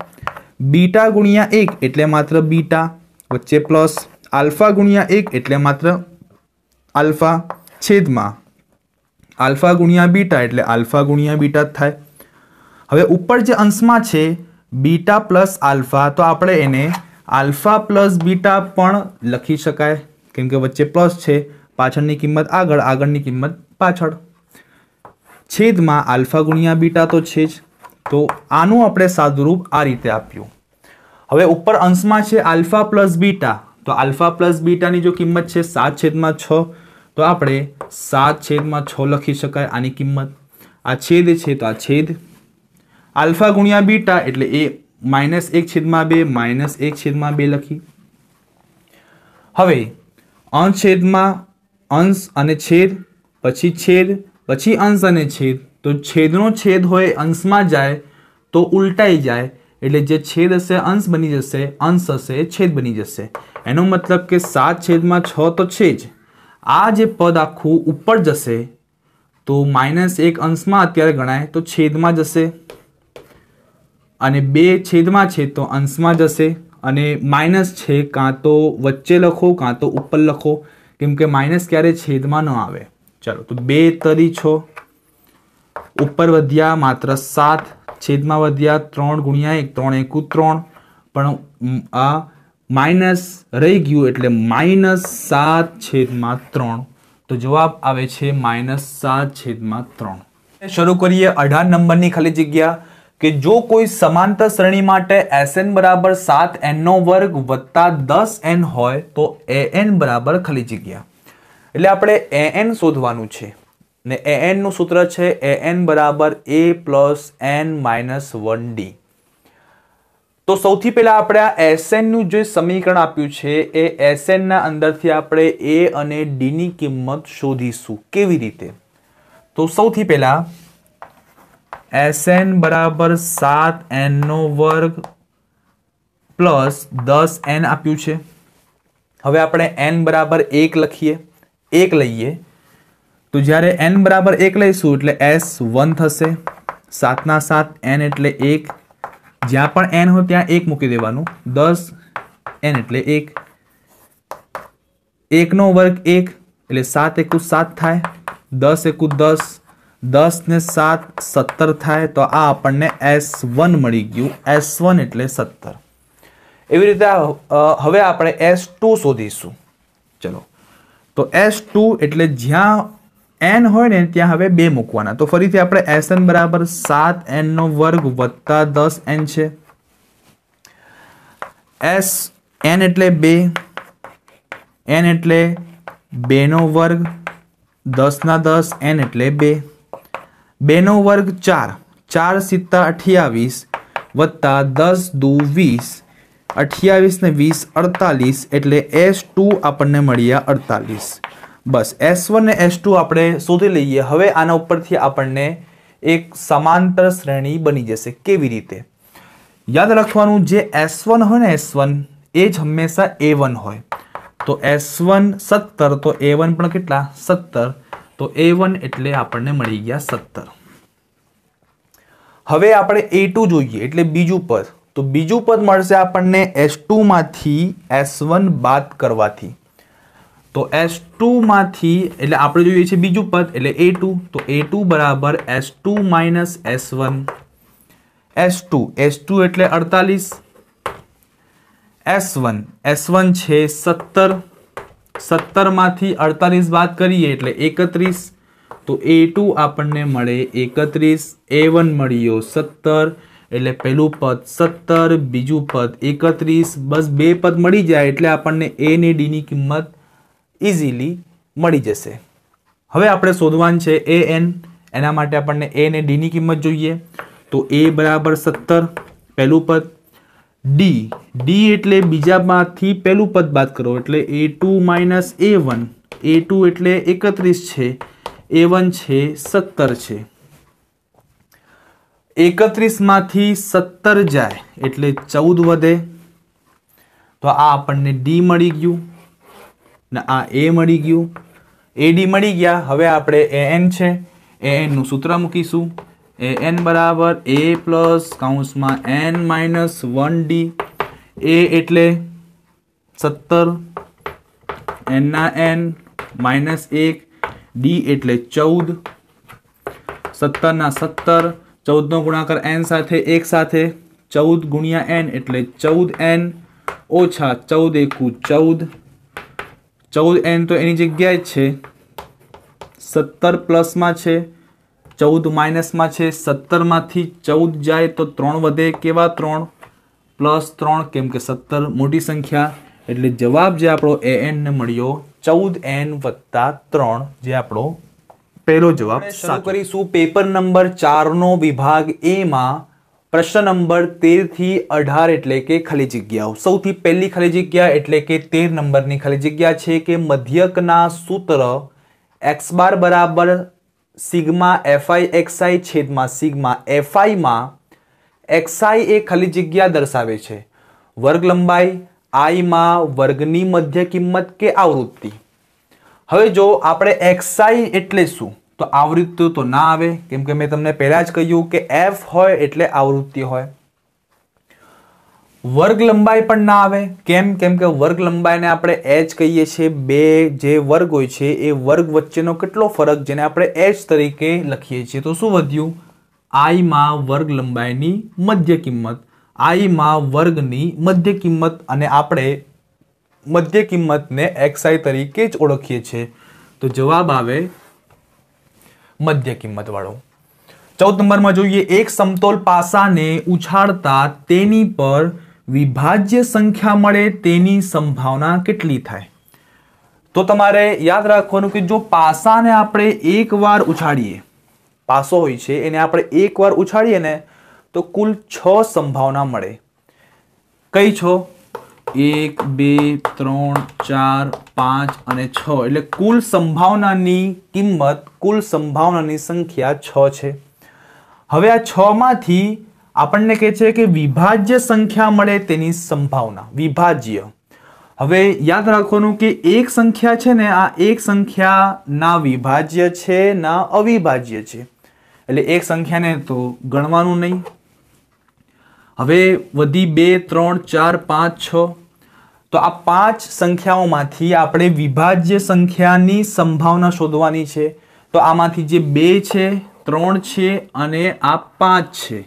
બીટા ગુણ્યા 1 એટલે માત્ર બીટા, વચ્ચે પ્લસ, આલ્ફા ગુણ્યા 1 એટલે માત્ર આલ્ફા, છેદમાં આલ્ફા ગુણ્યા બીટા એટલે આલ્ફા ગુણ્યા બીટા જ થાય. હવે ઉપર જે અંશમાં છે બીટા પ્લસ આલ્ફા તો આપણે એને આલ્ફા પ્લસ બીટા પણ લખી શકાય કેમ કે વચ્ચે પ્લસ છે, પાછળની કિંમત આગળ, આગળની કિંમત પાછળ, છેદમાં આલ્ફા ગુણ્યા બીટા તો છે જ. તો આનું આપણે સાદુરૂપ આ રીતે આપ્યું. હવે ઉપર અંશમાં છે આલ્ફા પ્લસ બીટા તો આલ્ફા પ્લસ બીટાની જો કિંમત છે 7/6 તો આપણે 7/6 લખી શકાય આની કિંમત. આ છેદ છે તો આ છેદ, આલ્ફા ગુણ્યા બીટા એટલે એ -1/2 -1/2 લખી. હવે અંશછેદમાં અંશ અને છેદ, પછી છેદ, પછી અંશ અને છેદ. તો છેદનો છેદ હોય અંશમાં જાય તો ઉલટાઈ જાય એટલે જે છેદ હશે અંશ બની જશે, અંશ હશે છેદ બની જશે. એનો મતલબ કે 7/6 તો છે જ. આ જે પદ આખું ઉપર જશે તો -1 અંશમાં અત્યારે ગણાય તો છેદમાં જશે અને 2 છેદમાં છે તો અંશમાં જશે અને માઇનસ છે કાં તો વચ્ચે લખો કાં તો ઉપર લખો કેમ કે માઇનસ ક્યારે છેદમાં ન આવે. ચાલો તો 2 તરી 6 ઉપર વધ્યા માત્ર 7, છેદમાં વધ્યા 3 ગુણ્યા 1, 3 × 3 પણ આ માઇનસ રહી ગયું એટલે -7/3. તો જવાબ આવે છે -7/3. શરૂ કરીએ 18 નંબરની ખાલી જગ્યા. કે જો કોઈ સમાંતર શ્રેણી માટે Sn બરાબર 7n નો વર્ગ વત્તા 10n હોય તો an બરાબર ખાલી જગ્યા, એટલે આપણે an શોધવાનું છે ને an નું સૂત્ર છે an બરાબર a plus n minus 1d. તો સૌથી પહેલા આપણે આ Sn નું જે સમીકરણ આપ્યું છે એ Sn ના અંદરથી આપણે a અને d ની કિંમત શોધીશું. કેવી રીતે? તો સૌથી પહેલા Sn બરાબર 7n નો વર્ગ પ્લસ 10n આપ્યું છે. હવે આપણે n બરાબર 1 લખીએ, 1 લઈએ તો જ્યારે n બરાબર 1 લઈશું એટલે S1 થશે. 7 ના 7 n એટલે 1, જ્યાં પણ n હોય ત્યાં 1 મૂકી દેવાનું. 10n એટલે 1, 1 નો વર્ગ 1 એટલે 7 એકુ 7 થાય, 10 એકુ 10, 10 ને 7 17 થાય. તો આ આપણને S1 મળી ગયું. S1 એટલે 17. એવી રીતે હવે આપણે S2 શોધીશું. ચલો, તો S2 એટલે જ્યાં n હોય ને ત્યાં હવે 2 મૂકવાના. તો ફરીથી આપણે Sn બરાબર 7n નો વર્ગ વત્તા 10n છે. Sn એટલે 2, n એટલે 2 નો વર્ગ, 10 ના 10 n એટલે 2, 2 નો વર્ગ 4, 4 સિત્તા 28 વત્તા 10 દુ 20, 28 ને 20 48, એટલે S2 આપણને મળ્યા 48. બસ S1 ને S2 આપણે શોધી લઈએ. હવે આના ઉપરથી આપણને એક સમાંતર શ્રેણી બની જશે. કેવી રીતે? યાદ રાખવાનું, જે S1 હોય ને S1 એ જ હંમેશા A1 હોય. તો S1 17 તો A1 પણ કેટલા? 17. તો A1 એટલે આપણને મળી ગયા 17. હવે આપણે A2 જોઈએ એટલે બીજું પદ. તો બીજું પદ મળશે આપણને S2 માંથી S1 બાદ કરવાથી. તો S2 માંથી એટલે આપણે જોઈએ છે બીજું પદ એટલે A2. તો A2 બરાબર S2 માઇનસ S1. S2 એટલે 48, S1 છે 17, 17 માંથી 48 બાદ કરીએ એટલે 31. તો A2 આપણને મળે 31, A1 મળ્યો 17, એટલે પહેલું પદ 17, બીજું પદ 31. બસ 2 પદ મળી જાય એટલે આપણને A ને D ની કિંમત ઇઝીલી મળી જશે. હવે આપણે શોધવાનું છે an. એના માટે આપણને A ને D ની કિંમત જોઈએ. તો A બરાબર 17 પહેલું પદ, D એટલે બીજામાંથી પહેલું પદ બાદ કરો એટલે A2 માઇનસ A1. A2 એટલે 31 છે, A1 છે 17 છે. 31 માંથી 17 જાય એટલે 14 વધે. તો આ આપણને D મળી ગયું ને આ A મળી ગયું. AD મળી ગયા. હવે આપણે an છે, an નું સૂત્ર મૂકીશું. an બરાબર a પ્લસ કૌંસમાં n માઇનસ 1d. a એટલે 17, n ના n માઇનસ 1, d એટલે 14, 17 ના 17, 14 નો ગુણાકાર n સાથે 1 સાથે, 14 ગુણ્યા n એટલે 14n ઓછા 14 એકુ 14, 14n તો એની જગ્યાએ જ છે, 17 પ્લસમાં છે, 14 માઇનસમાં છે. 17 માંથી 14 જાય તો 3 વધે. કેવા 3? +3, કેમ કે 17 મોટી સંખ્યા. એટલે જવાબ જે આપણો an ને મળ્યો 14n વત્તા 3, જે આપણો પહેલો જવાબ. શરૂ કરીશું પેપર નંબર 4 નો વિભાગ A માં પ્રશ્ન નંબર 13 થી 18 એટલે કે ખાલી જગ્યાઓ. સૌથી પહેલી ખાલી જગ્યા એટલે કે 13 નંબરની ખાલી જગ્યા છે કે મધ્યકના સૂત્ર x બાર બરાબર સિગ્મા fi xi છેદમાં સિગ્મા fi માં xi એ ખાલી જગ્યા દર્શાવે છે. વર્ગ લંબાઈ i માં વર્ગની મધ્ય કિંમત કે આવૃત્તિ. હવે જો આપણે xi એટલે શું? તો આવૃત્તિ તો ના આવે, કેમ કે મેં તમને પહેલા જ કહ્યું કે f હોય એટલે આવૃત્તિ હોય. વર્ગ લંબાઈ પણ ના આવે. કેમ? કેમ કે વર્ગ લંબાઈને આપણે h કહીએ છીએ. બે જે વર્ગ હોય છે એ વર્ગ વચ્ચેનો કેટલો ફરક, જેને આપણે h તરીકે લખીએ છીએ. તો શું વધ્યું? i માં વર્ગ લંબાઈની મધ્ય કિંમત, i માં વર્ગની મધ્ય કિંમત, અને આપણે મધ્ય કિંમતને xi તરીકે જ ઓળખીએ છીએ. તો જવાબ આવે મધ્ય કિંમત વાળો. 14 નંબરમાં જોઈએ, એક સમતોલ પાસાને ઉછાળતા તેની પર વિભાજ્ય સંખ્યા મળે તેની સંભાવના કેટલી થાય? તો તમારે યાદ રાખવાનું કે જો પાસાને આપણે એકવાર ઉછાળીએ, પાસો હોય છે એને આપણે એકવાર ઉછાળીએ ને તો કુલ 6 સંભાવના મળે. કઈ 6? 1 2 3 4 5 અને 6 એટલે કુલ સંભાવનાની કિંમત, કુલ સંભાવનાની સંખ્યા 6 છે. હવે આ 6 માંથી આપણને કહે છે કે વિભાજ્ય સંખ્યા મળે તેની સંભાવના, વિભાજ્ય. હવે યાદ રાખવાનું કે એક સંખ્યા છે ને, આ એક સંખ્યા ના વિભાજ્ય છે ના અવિભાજ્ય છે, એટલે એક સંખ્યાને તો ગણવાનું નહીં. હવે વધી 2 3 4 5 6, તો આ 5 સંખ્યાઓમાંથી આપણે વિભાજ્ય સંખ્યાની સંભાવના શોધવાની છે. તો આમાંથી જે 2 છે, 3 છે અને આ 5 છે,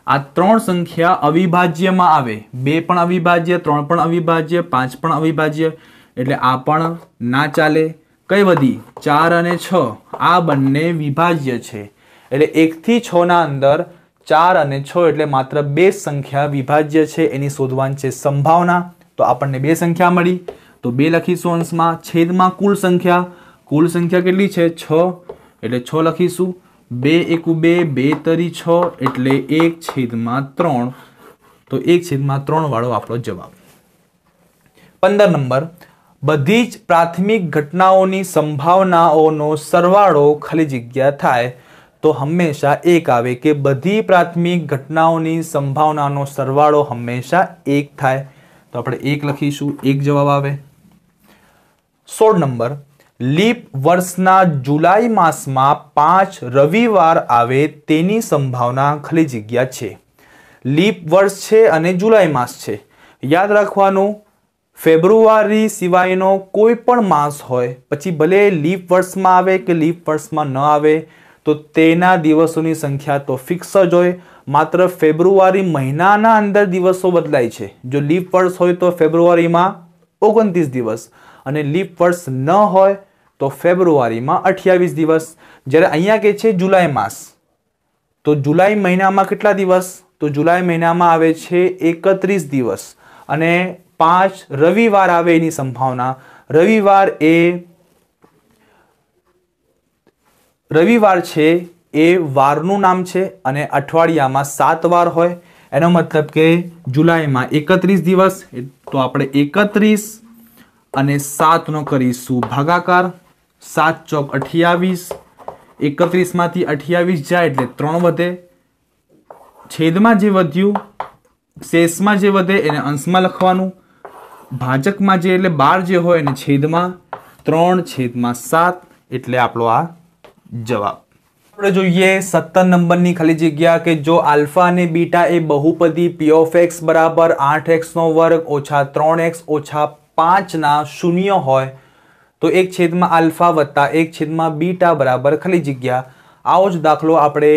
આ 3 સંખ્યા અવિભાજ્યમાં આવે. 2 પણ અવિભાજ્ય, 3 પણ અવિભાજ્ય, 5 પણ અવિભાજ્ય, એટલે આ પણ ના ચાલે. કઈ વધી? 4 અને 6, આ બંને વિભાજ્ય છે, એટલે 1 થી 6 ના અંદર 4 અને 6 એટલે માત્ર 2 સંખ્યા વિભાજ્ય છે, એની શોધવાની છે સંભાવના. તો આપણને 2 સંખ્યા મળી, તો 2 લખીશું અંશમાં, છેદમાં કુલ સંખ્યા. કુલ સંખ્યા કેટલી છે? 6, એટલે 6 લખીશું. 2 એકુ 2, 2 તરી 6 એટલે 1/3. તો 1/3 વાળો આપણો જવાબ. 15 નંબર, બધી જ પ્રાથમિક ઘટનાઓની સંભાવનાઓનો સરવાળો ખાલી જગ્યા થાય તો હંમેશા 1 આવે. કે બધી પ્રાથમિક ઘટનાઓની સંભાવનાનો સરવાળો હંમેશા 1 થાય. તો આપણે 1 લખીશું, 1 જવાબ આવે. 16 નંબર, લીપ વર્ષના જુલાઈ માસમાં 5 રવિવાર આવે તેની સંભાવના ખાલી જગ્યા છે. લીપ વર્ષ છે અને જુલાઈ માસ છે. યાદ રાખવાનું, ફેબ્રુઆરી સિવાયનો કોઈ પણ માસ હોય, પછી ભલે લીપ વર્ષમાં આવે કે લીપ વર્ષમાં ન આવે, તો તેના દિવસોની સંખ્યા તો ફિક્સ જ હોય. માત્ર ફેબ્રુઆરી મહિનાના અંદર દિવસો બદલાય છે. જો લીપ વર્ષ હોય તો ફેબ્રુઆરીમાં 29 દિવસ અને લીપ વર્ષ ન હોય તો ફેબ્રુઆરીમાં 28 દિવસ. જ્યારે અહીંયા કે છે જુલાઈ માસ, તો જુલાઈ મહિનામાં કેટલા દિવસ? તો જુલાઈ મહિનામાં આવે છે 31 દિવસ અને 5 રવિવાર આવે એની સંભાવના. રવિવાર છે એ વારનું નામ છે અને અઠવાડિયામાં 7 વાર હોય. એનો મતલબ કે જુલાઈમાં 31 દિવસ, તો આપણે 31 અને 7 નો કરીશું ભાગાકાર. 7 ચોક 28, 31 માંથી 28 જાય એટલે 3 વધે. છેદમાં જે વધ્યું, શેષમાં જે વધે એને અંશમાં લખવાનું. ભાજકમાં જે એટલે 12 જે હોય એને છેદમાં. 3/7 એટલે આપણો આ જવાબ. આપણે જોઈએ 17 નંબરની ખાલી જગ્યા કે જો આલ્ફા અને બીટા એ બહુપદી p of x બરાબર 8x² ઓછા 3x ઓછા 5 ના શૂન્ય હોય તો 1/, આલ્ફા વત્તા 1/, બીટા બરાબર ખાલી જગ્યા. આવો જ દાખલો આપણે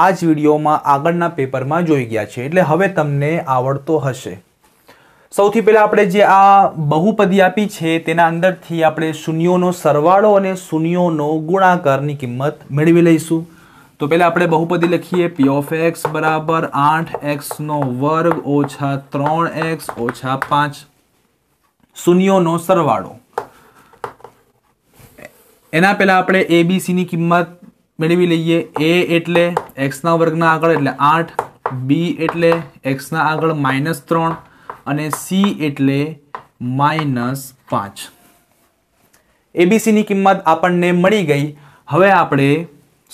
આ જ વિડીયોમાં આગળના પેપરમાં જોઈ ગયા છે, એટલે હવે તમને આવડતો હશે. સૌથી પહેલા આપણે જે આ બહુપદી આપી છે તેના અંદરથી આપણે શૂન્યોનો સરવાળો અને શૂન્યોનો ગુણાકારની કિંમત મેળવી લઈશું. તો પહેલા આપણે બહુપદી લખીએ. p of x બરાબર 8x² ઓછા 3x ઓછા 5, શૂન્યોનો સરવાળો. એના પહેલા આપણે abc ની કિંમત મેળવી લઈએ. a એટલે x² ના આગળ એટલે 8, b એટલે x ના આગળ -3 અને c એટલે -5. abc ની કિંમત આપણને મળી ગઈ. હવે આપણે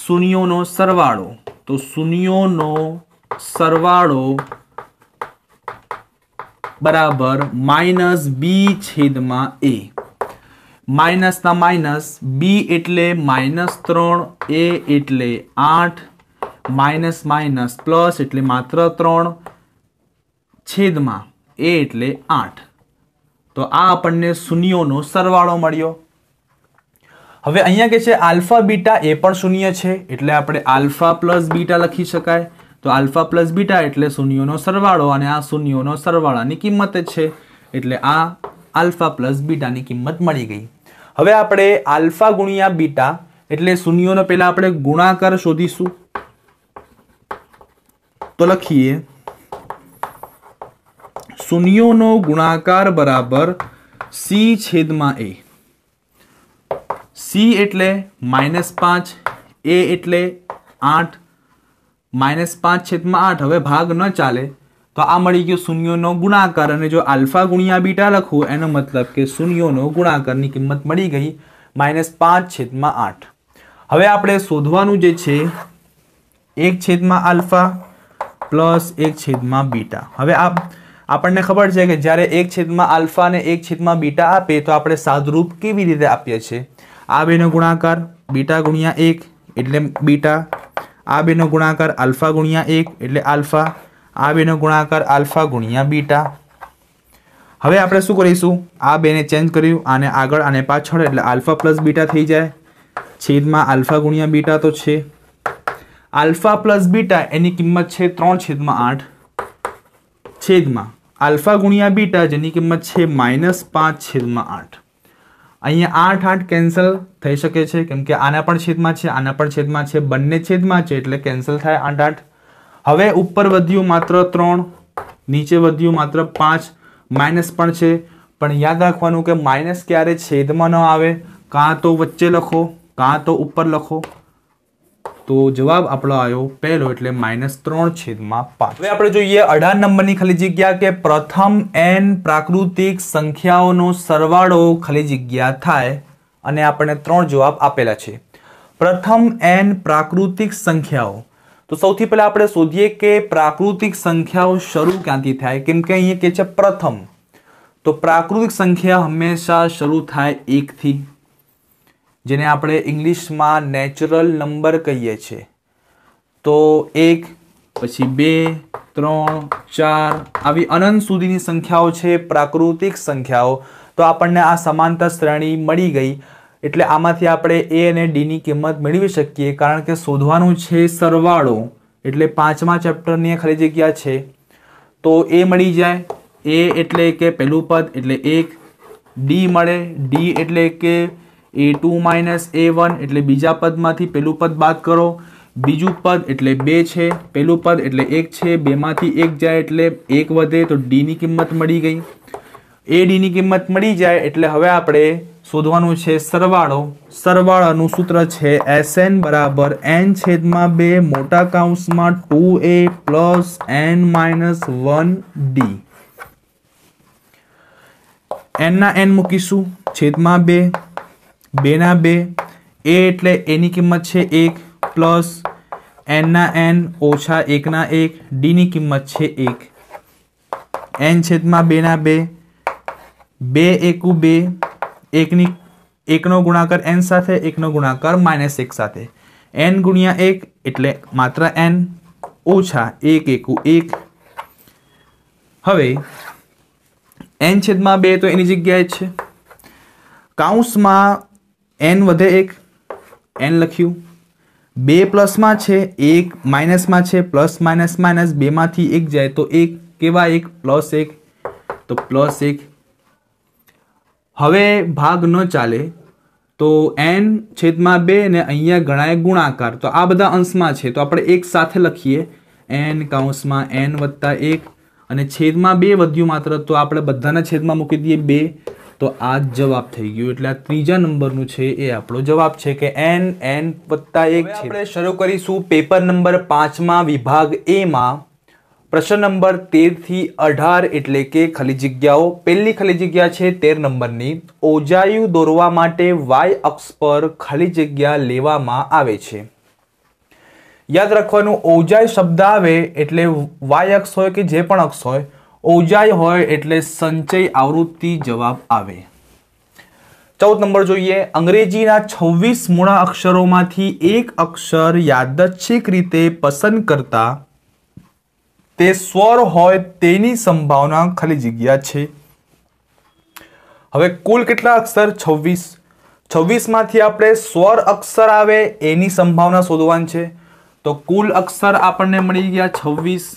શૂન્યોનો સરવાળો, તો શૂન્યોનો સરવાળો બરાબર -b/a. માઇનસ ના માઇનસ, b એટલે -3, a એટલે 8, માઇનસ માઇનસ પ્લસ એટલે માત્ર 3, છેદમાં a એટલે 8. તો આ આપણને શૂન્યોનો સરવાળો મળ્યો. હવે અહીંયા કે છે આલ્ફા બીટા એ પણ શૂન્ય છે, એટલે આપણે આલ્ફા પ્લસ બીટા લખી શકાય. તો આલ્ફા પ્લસ બીટા એટલે શૂન્યોનો સરવાળો અને આ શૂન્યોનો સરવાળાની કિંમત જ છે, એટલે આ આલ્ફા પ્લસ બીટાની કિંમત મળી ગઈ. હવે આપણે આલ્ફા ગુણ્યા બીટા એટલે શૂન્યોનો પહેલા આપણે ગુણાકાર શોધીશું. तो लखीए शून्योनो गुणाकार बराबर सी छेदमा ए। सी एटले -5, ए एटले 8, -5 छेदमा 8। हवे भाग न चाले तो आ मळी गयो शून्योनो गुणाकार, अने जो अल्फा गुणिया बीटा लखूं एनो मतलब के शून्योनो गुणाकारनी किंमत मळी गई -5 छेदमा 8। हवे आपणे शोधवानुं जे छे 1 छेदमा अल्फा प्लस 1 छेदमा बीटा। हवे आपने खबर है कि ज्यारे 1 छेदमा अल्फा ने 1 छेदमा बीटा आपे तो आपणे सादरूप केवी रीते आपीए छे। आ बेनो गुणाकार बीटा गुणिया 1 एटले बीटा, आ बेनो गुणाकार अल्फा गुणिया 1 एटले अल्फा, आ बेनो गुणाकार अल्फा गुणिया बीटा। हवे आपणे शुं करीशुं, आ बेने चेन्ज कर्युं, आने आगळ आने पाछळ एटले अल्फा प्लस बीटा थई जाय। छेदमा अल्फा गुणिया बीटा तो छे, अल्फा प्लस बीटा एनी किंमत छे 3 छेदमा 8 छेदमा अल्फा गुणिया बीटा जेनी किंमत छे -5 छेदमा 8। अहींया 8 8 केन्सल थई शके छे केम के आना पण छेदमा छे, आना पण छेदमा छे, बंने छेदमा छे एटले केन्सल थाय 8 8। हवे उपर वध्युं मात्र 3, नीचे वध्युं मात्र 5, माइनस पण छे, पण याद राखवानुं के माइनस क्यारे छेदमां न आवे, कां तो वच्चे लखो कां तो उपर लखो। तो जवाब आपणो आयो पहलो एटले -3 छेदमा 5। हवे आपणे जोईए 18 नंबरनी खाली जग्या के प्रथम n प्राकृतिक संख्याओनो सरवाळो खाली जग्या थाय अने आपणे 3 जवाब आपेला छे। प्रथम n प्राकृतिक संख्याओ, तो सौथी पहेला आपणे शोधीए के प्राकृतिक संख्याओ शरू क्यांथी थाय, केम के अहींया के छे प्रथम, तो प्राकृतिक संख्या हमेशा शरू थाय 1 थी, जेने आपणे इंग्लिश में नेचरल नंबर कहीए छे। तो 1 पछी 2 3 4 आवी अनंत सुधीनी संख्याओ छे प्राकृतिक संख्याओ। तो आपणने आ समांतर श्रेणी मळी गई एटले आमांथी आपणे ए अने डी नी किंमत मेळवी शकीए, कारण के शोधवानुं छे सरवाळो एटले 5मा चेप्टरनी खाली जग्या छे। तो ए मळी जाय, ए एटले के पहेलुं पद एटले 1, डी मळे, डी एटले के A2 माइनस A1 एटले बीजा पद मांथी पहेलुं पद बाद करो, बीजू पद एटले 2 छे, पहेलुं पद एटले 1 छे, 2 मांथी 1 जाए एटले 1 वधे, तो डी नी किंमत मळी गई। ए डी नी किंमत मळी जाए एटले हवे आपणे शोधवानुं छे सरवाळो। सरवाळानुं सूत्र छे Sn बराबर n छेदमा 2 मोटा काउंसमां 2a plus n minus 1d। n ना n मूकीशुं छेदमा 2, 2 ना 2, ए एटले ए नी किंमत छे 1 प्लस n ना n ओछा 1 ना 1, डी नी किंमत छे 1, n छेदमा 2 ना 2, 2 एकू 2, 1 नो गुणाकार n साथे, 1 नो गुणाकार -1 साथे, n गुणिया 1 एटले मात्र n ओछा 1 एकू 1। हवे n छेदमा 2 तो एनी जग्याए छे, काउंसमां n वधे 1, n लख्યું, 2 प्लसमां छे 1 माइनसमां छे, प्लस माइनस माइनस 2 मांथी 1 जाए तो 1 केवा 1 +1, तो +1। हवे भाग न चाले तो n छेदमा 2 ने अहींया गणाय गुणाकार, तो आ बधा अंशमां छे तो આપણે એક સાથે લખીએ n કાઉંસમાં n + 1 અને છેદમાં 2 વધ્યું માત્ર, તો આપણે બધાના છેદમાં મૂકી દઈએ 2, तो आ जवाब थई गयो। एटले आ त्रीजा नंबरनुं छे ए आपणो जवाब छे के n + 1 छे। આપણે શરૂ કરીશું પેપર નંબર 5 માં વિભાગ A માં પ્રશ્ન નંબર 13 થી 18 એટલે કે ખાલી જગ્યાઓ। પહેલી ખાલી જગ્યા છે 13 નંબરની, ઓજાયું દોરવા માટે y અક્ષ પર ખાલી જગ્યા લેવામાં આવે છે। યાદ રાખવાનું, ઓજાય શબ્દ આવે એટલે y અક્ષ હોય કે જે પણ અક્ષ હોય, ओजाय होय एटले संचय आवृत्ति जवाब आवे। 14 नंबर जोईए, अंग्रेजीना 26 मूळा अक्षरोमांथी एक अक्षर यादच्छिक रीते पसंद करता ते स्वर होय तेनी संभावना खाली जग्या छे। हवे कुल केटला अक्षर 26, 26 मांथी आपणे स्वर अक्षर आवे एनी संभावना शोधवानी छे। तो कुल अक्षर आपणे मळी गया 26।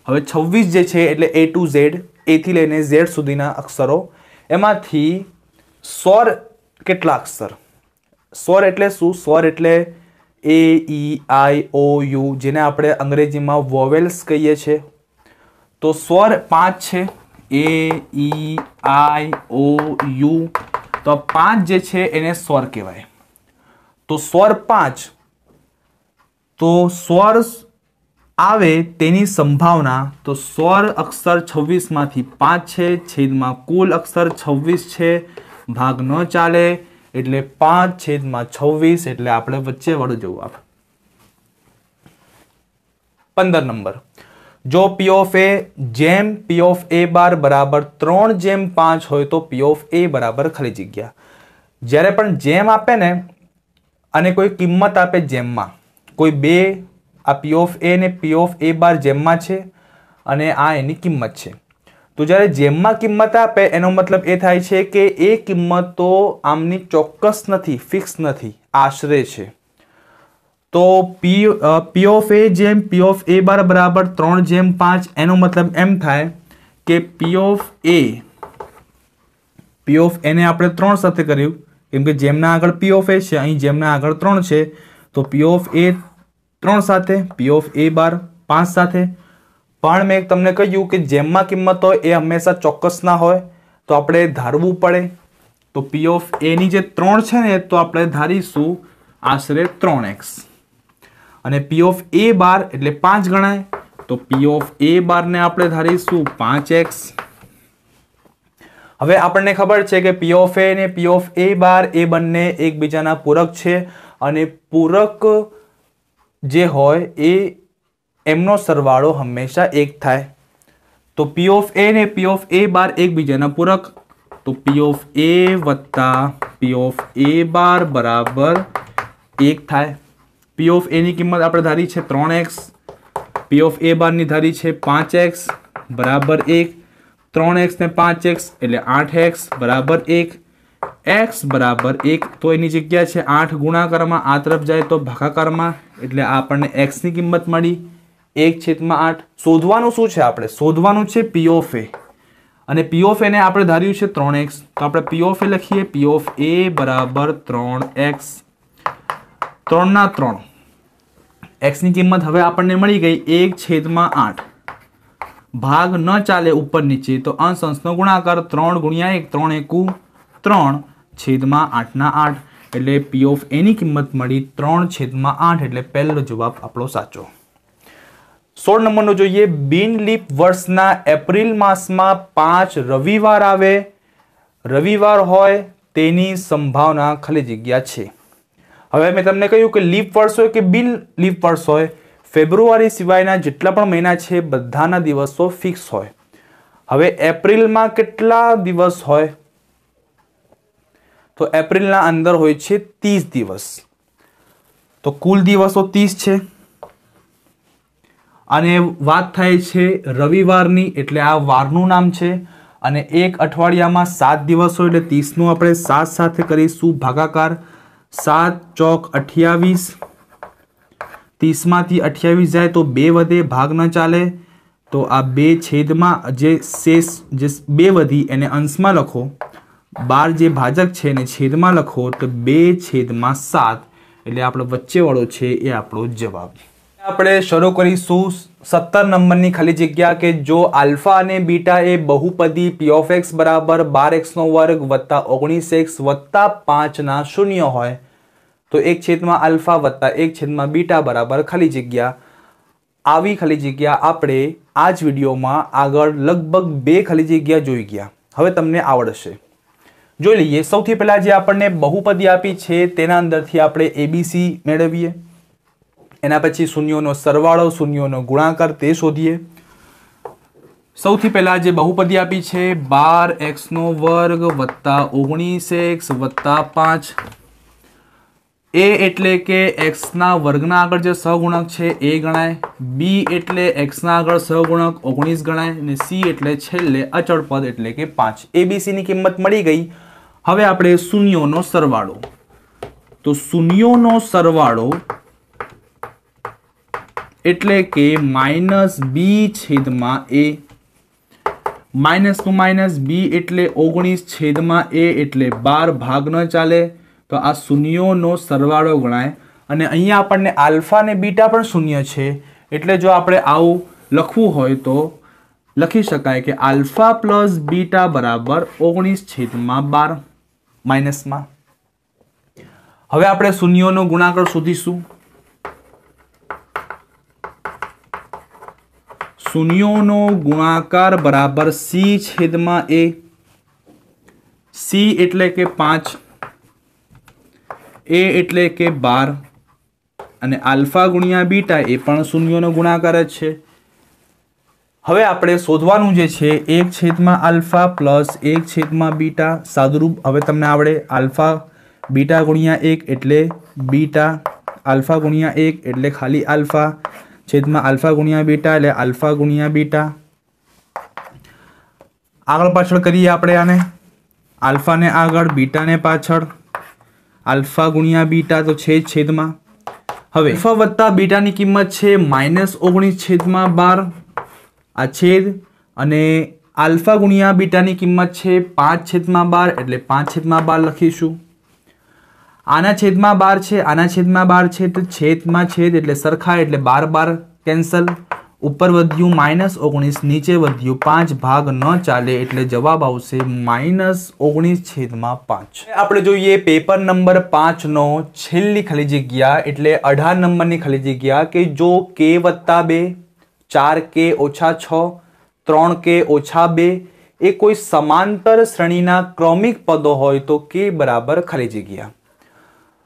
हवे 26 जे छे एटले A to Z, A थी लईने Z सुधीना अक्षरो, एमांथी स्वर केटला अक्षर, स्वर एटले शुं, स्वर एटले A-E-I-O-U, જેને આપણે અંગ્રેજીમાં વોવેલ્સ કહીએ છીએ. તો સ્વર 5 છે, A-E-I-O-U. તો 5 જે છે એને સ્વર કહેવાય. તો સ્વર 5, તો સ્વર આવે તેની સંભાવના, તો સ્વર અક્ષર 26 માંથી 5 છે, છેદમાં કુલ અક્ષર 26 છે, ભાગ ન ચાલે એટલે 5/26, એટલે આપણે વચ્ચે વાળો જવાબ. 15 નંબર, જો P of A જેમ P of A બાર બરાબર 3/5 હોય તો P of A બરાબર ખાલી જગ્યા. જ્યારે પણ જેમ આપે ને અને કોઈ કિંમત આપે જેમમાં, કોઈ બે, આ P of A ને P of A બાર જેમમાં છે અને આ એની કિંમત છે. તો જ્યારે જેમમાં કિંમત આપે એનો મતલબ એ થાય છે કે એ કિંમત તો આમની ચોક્કસ નથી, ફિક્સ નથી, આશરે છે. તો P of A જેમ P of A બાર બરાબર 3/5, એનો મતલબ એમ થાય કે P of A ને આપણે 3 સાથે કર્યું, કેમ કે જેમના આગળ P of A છે, અહીં જેમના આગળ 3 છે, તો P of A 3 સાથે, P of A બાર 5 સાથે. પણ મેં તમને કહ્યું કે જેમમાં કિંમત હોય એ હંમેશા ચોક્કસ ના હોય, તો આપણે ધારવું પડે. તો P of A ની જે 3 છે ને, તો આપણે ધારીશું આશરે 3x, અને P of A બાર એટલે 5 ગણાય, તો P of A બાર ને આપણે ધારીશું 5x. હવે આપણને ખબર છે કે P of A અને P of A બાર એ બંને એકબીજાના પૂરક છે, અને પૂરક જે હોય એ એમનો સરવાળો હંમેશા 1 થાય. તો P of A ને P of A બાર એકબીજાના પૂરક, તો P of A વત્તા P of A બાર બરાબર 1 થાય. P of A ની કિંમત આપણે ધારી છે 3x, P of A બાર ની ધારી છે 5x બરાબર 1, 3x ને 5x એટલે 8x બરાબર 1, x બરાબર 1. તો એની જગ્યા છે 8 ગુણાકારમાં, આ તરફ જાય તો ભાગાકારમાં, એટલે આપણને x ની કિંમત મળી 1/8. શોધવાનું શું છે? આપણે શોધવાનું છે P of A, અને P of A ને આપણે ધાર્યું છે 3x, તો આપણે P of A લખીએ, P of A બરાબર 3x, 3/3. x ની કિંમત હવે આપણને મળી ગઈ 1/8. ભાગ ન ચાલે ઉપર નીચે, તો અંશ અંશનો ગુણાકાર, 3 ગુણ્યા 1, 3 એકુ 3, છેદમાં 8/8. એટલે P of A ની કિંમત મળી 3/8, એટલે પહેલો જવાબ આપણો સાચો. 16 નંબરનો જોઈએ. બિન લીપ વર્ષના એપ્રિલ માસમાં 5 રવિવાર આવે, રવિવાર હોય તેની સંભાવના ખાલી જગ્યા છે. હવે મેં તમને કહ્યું કે લીપ વર્ષ હોય કે બિન લીપ વર્ષ હોય, ફેબ્રુઆરી સિવાયના જેટલા પણ મહિના છે બધાના દિવસો ફિક્સ હોય. હવે એપ્રિલમાં કેટલા દિવસ હોય? તો એપ્રિલના અંદર હોય છે 30 દિવસ, તો કુલ દિવસો 30 છે. અને વાત થાય છે રવિવારની, એટલે આ વારનું નામ છે, અને એક અઠવાડિયામાં 7 દિવસ હોય, એટલે 30 નું આપણે 7 સાથે કરીશું ભાગાકાર, 7 ચોક 28, 30 માંથી 28 જાય તો 2 વધે, ભાગ ન ચાલે, તો આ 2 છેદમાં જે શેષ જે 2 વધી એને અંશમાં લખો, 12 જે ભાજક છે એને છેદમાં લખો, તો 2/7, એટલે આપણો વચ્ચે વાળો છે એ આપણો જવાબ. આપણે શરૂ કરીશું 17 નંબરની ખાલી જગ્યા કે જો આલ્ફા અને બીટા એ બહુપદી P of x બરાબર 12x² વત્તા 19x વત્તા 5 ના શૂન્ય હોય તો 1/α વત્તા 1/બીટા બરાબર ખાલી જગ્યા. આવી ખાલી જગ્યા આપણે આ જ વિડીયોમાં આગળ લગભગ 2 ખાલી જગ્યા જોઈ ગયા. હવે તમને આવડશે. જોઈ લઈએ. સૌથી પહેલા જે આપણને બહુપદી આપી છે તેના અંદરથી આપણે ABC મેળવીએ, એના પછી શૂન્યોનો સરવાળો, શૂન્યોનો ગુણાકાર તે શોધીએ. સૌથી પહેલા જે બહુપદી આપી છે 12x² વત્તા 19x વત્તા 5, A એટલે કે x ના વર્ગના આગળ જે સહગુણક છે એ ગણાય, B એટલે x ના આગળ સહગુણક 19 ગણાય, અને C એટલે છેલ્લે અચળ પદ એટલે કે 5. ABC ની કિંમત મળી ગઈ. હવે આપણે શૂન્યોનો સરવાળો, તો શૂન્યોનો સરવાળો એટલે કે -b/a, -b એટલે 19/a એટલે 12, ભાગ ન ચાલે, તો આ શૂન્યોનો સરવાળો ગણાય. અને અહીંયા આપણને આલ્ફા અને બીટા પણ શૂન્ય છે, એટલે જો આપણે આવું લખવું હોય તો લખી શકાય કે આલ્ફા પ્લસ બીટા બરાબર 19/12 માઇનસમાં. હવે આપણે શૂન્યોનો ગુણાકાર શોધીશું. શૂન્યોનો ગુણાકાર બરાબર C/A. C એટલે કે 5, A એટલે કે 12 અને આલ્ફા ગુણ્યા બીટા એ પણ શૂન્યોનો ગુણાકાર જ છે. હવે આપણે શોધવાનું જે છે 1/આલ્ફા પ્લસ 1/બીટા સાદુરૂપ હવે તમને આવડે. આલ્ફા બીટા ગુણ્યા 1 એટલે બીટા, આલ્ફા ગુણ્યા 1 એટલે ખાલી આલ્ફા, છેદમાં આલ્ફા ગુણ્યા બીટા એટલે આલ્ફા ગુણ્યા બીટા. આગળ પાછળ કરીએ આપણે આને. આલ્ફાને આગળ, બીટાને પાછળ. આલ્ફા ગુણ્યા બીટા તો છે છેદમાં. હવે આલ્ફા વત્તા બીટાની કિંમત છે -19/12 આ છેદ, અને આલ્ફા ગુણ્યા બીટાની કિંમત છે 5/12 એટલે 5/12 લખીશું. આના છેદમાં 12 છે, આના છેદમાં 12 છે, તો છેદમાં છેદ એટલે સરખા એટલે 12 કેન્સલ. ઉપર વધ્યું -19, નીચે વધ્યું 5, ભાગ ન ચાલે એટલે જવાબ આવશે -19/5. આપણે જોઈએ પેપર નંબર 5 નો છેલ્લી ખાલી જગ્યા એટલે 18 નંબરની ખાલી જગ્યા કે જો k + 2, 4k - 6, 3k - 2 એ કોઈ સમાંતર શ્રેણીના ક્રમિક પદો હોય તો k બરાબર ખાલી જગ્યા.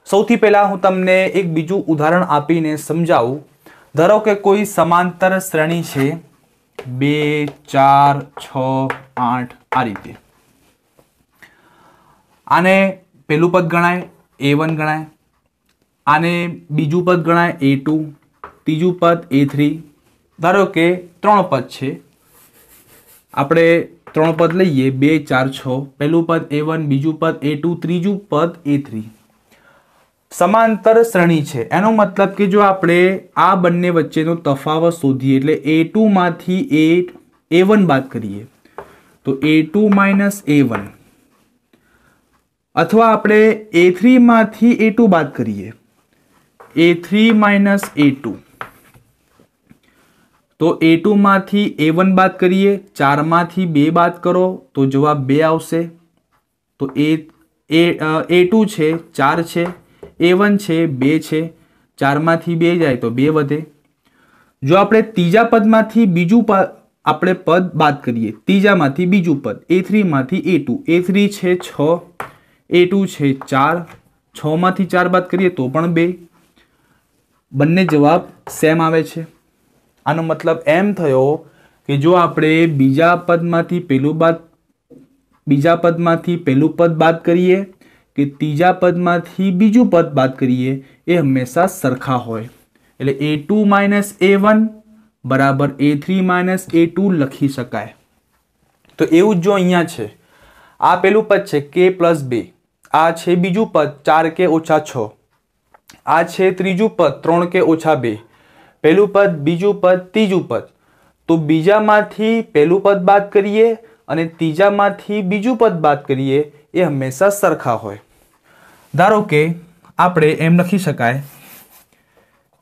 સૌથી પહેલા હું તમને એક બીજું ઉદાહરણ આપીને સમજાવું. ધારો કે કોઈ સમાંતર શ્રેણી છે 2, 4, 6, 8 આ રીતે. આને પહેલું પદ ગણાય A1 ગણાય, આને બીજું પદ ગણાય A2, ત્રીજું પદ A3. ધારો કે 3 પદ છે, આપણે 3 પદ લઈએ 2, 4, 6. પહેલું પદ A1, બીજું પદ A2, ત્રીજું પદ A3. સમાંતર શ્રેણી છે એનો મતલબ કે જો આપણે આ બંને વચ્ચેનો તફાવત શોધીએ એટલે A2 માંથી A1 બાદ કરીએ તો A2 - A1, અથવા આપણે A3 માંથી A2 બાદ કરીએ A3 - A2, તો A2 માંથી A1 બાદ કરીએ, 4 માંથી 2 બાદ કરો તો જવાબ 2 આવશે. તો A2 છે 4 છે, A1 છે 2 છે, 4 માંથી 2 જાય તો 2 વધે. જો આપણે ત્રીજા પદમાંથી બીજું આપણે પદ બાદ કરીએ, ત્રીજામાંથી બીજું પદ A3 માંથી A2, A3 છે 6, A2 છે 4, 6 માંથી 4 બાદ કરીએ તો પણ 2. બંને જવાબ સેમ આવે છે. આનો મતલબ એમ થયો કે જો આપણે બીજા પદમાંથી પહેલું પદ બાદ કરીએ કે ત્રીજા પદમાંથી બીજું પદ બાદ કરીએ એ હંમેશા સરખા હોય. એટલે A2 - A1 બરાબર A3 - A2 લખી શકાય. તો એવું જ જો અહીંયા છે, આ પેલું પદ છે k + 2, આ છે બીજું પદ 4k - 6, આ છે ત્રીજું પદ 3k - 2, પહેલું પદ, બીજું પદ, ત્રીજું પદ. તો બીજામાંથી પહેલું પદ બાદ કરીએ અને ત્રીજામાંથી બીજું પદ બાદ કરીએ એ હંમેશા સરખા હોય. ધારો કે આપણે એમ લખી શકાય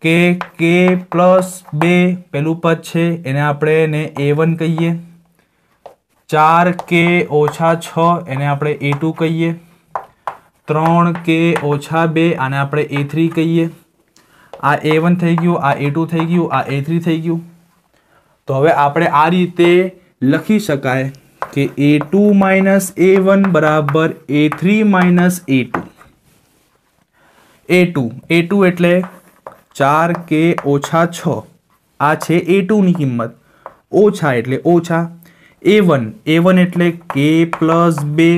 કે k + 2 પહેલું પદ છે એને આપણે A1 કહીએ, 4k - 6 એને આપણે A2 કહીએ, 3k - 2 આને આપણે A3 કહીએ. આ A1 થઈ ગયું, આ A2 થઈ ગયું, આ A3 થઈ ગયું. તો હવે આપણે આ રીતે લખી શકાય કે A2 - A1 બરાબર A3 - A2. A2 એટલે 4k - 6 આ છે A2 ની કિંમત, ઓછા એટલે ઓછા. A1 એટલે k + 2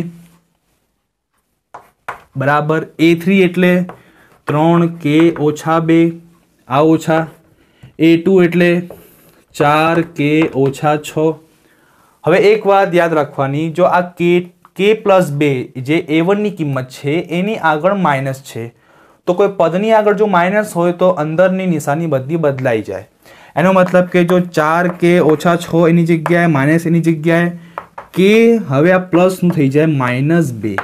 બરાબર A3 એટલે 3k - 2 આ ઓછા. A2 એટલે 4k - 6. હવે એક વાત યાદ રાખવાની, જો આ k + 2 જે A1 ની કિંમત છે એની આગળ માઇનસ છે, તો કોઈ પદની આગળ જો માઇનસ હોય તો અંદરની નિશાની બધી બદલાઈ જાય. એનો મતલબ કે જો 4k - 6 એની જગ્યાએ માઇનસ એની જગ્યાએ k હવે આ પ્લસનું થઈ જાય -2.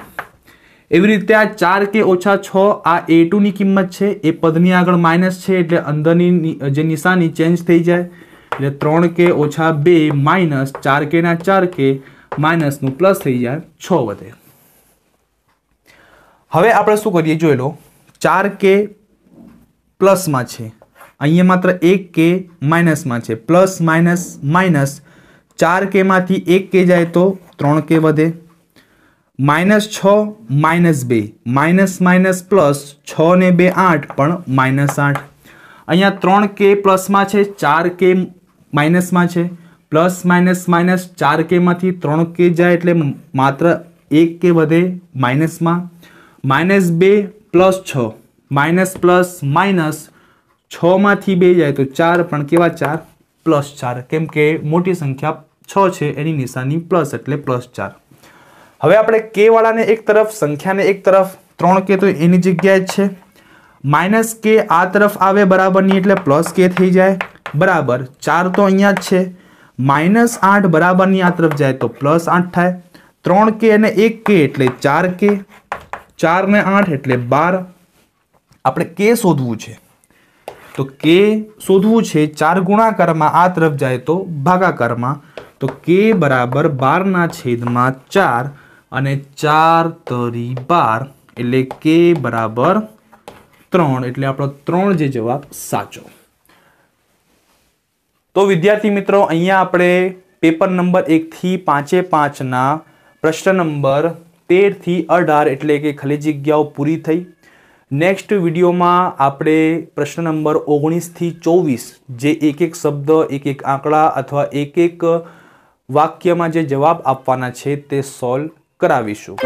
એવી રીતે આ 4 કે ઓછા 6 આ a2 ની કિંમત છે, એ પદની આગળ માઇનસ છે એટલે અંદરની જે નિશાની ચેન્જ થઈ જાય, એટલે 3 કે ઓછા 2 માઇનસ 4 કે ના 4 કે માઇનસનું પ્લસ થઈ જાય, 6 વધે. હવે આપણે શું કરીએ જોઈ લો, 4 કે પ્લસમાં છે, અહીંયા માત્ર 1 કે માઇનસમાં છે, પ્લસ માઇનસ માઇનસ 4 કે માંથી 1 કે જાય તો 3 કે વધે, -6 -2 માઇનસ માઇનસ પ્લસ 6 ને 2 8 પણ -8. અહીંયા 3 કે પ્લસમાં છે, 4 કે માઇનસમાં છે, પ્લસ માઇનસ માઇનસ 4 કે માંથી 3 કે જાય એટલે માત્ર 1 કે વધે માઇનસમાં, -2 + 6 માઇનસ પ્લસ માઇનસ 6 માંથી 2 જાય તો 4 પણ કેવા 4 +4, કેમ કે મોટી સંખ્યા 6 છે એની નિશાની પ્લસ એટલે +4. હવે આપણે કે વાળાને એક તરફ, સંખ્યાને એક તરફ, 3 કે તો એની જગ્યાએ જ છે, માઇનસ કે આ તરફ આવે બરાબરની એટલે પ્લસ કે થઈ જાય, બરાબર 4 તો અહીંયા જ છે, -8 બરાબરની આ તરફ જાય તો +8 થાય, 3 કે અને 1 કે એટલે 4 કે, 4 ને 8 એટલે 12. આપણે કે શોધવું છે તો કે શોધવું છે 4 ગુણાકારમાં આ તરફ જાય તો ભાગાકારમાં, તો કે બરાબર 12/4 અને 4 તરી 12 એટલે કે બરાબર 3, એટલે આપણો 3 જે જવાબ સાચો. તો વિદ્યાર્થી મિત્રો, અહીંયા આપણે પેપર નંબર 1 થી 5 ના પ્રશ્ન નંબર 13 થી 18 એટલે કે ખાલી જગ્યાઓ પૂરી થઈ. નેક્સ્ટ વિડીયોમાં આપણે પ્રશ્ન નંબર 19 થી 24 જે એક શબ્દ, એક આંકડા અથવા એક વાક્યમાં જે જવાબ આપવાના છે તે સોલ્વ કરાવીશું.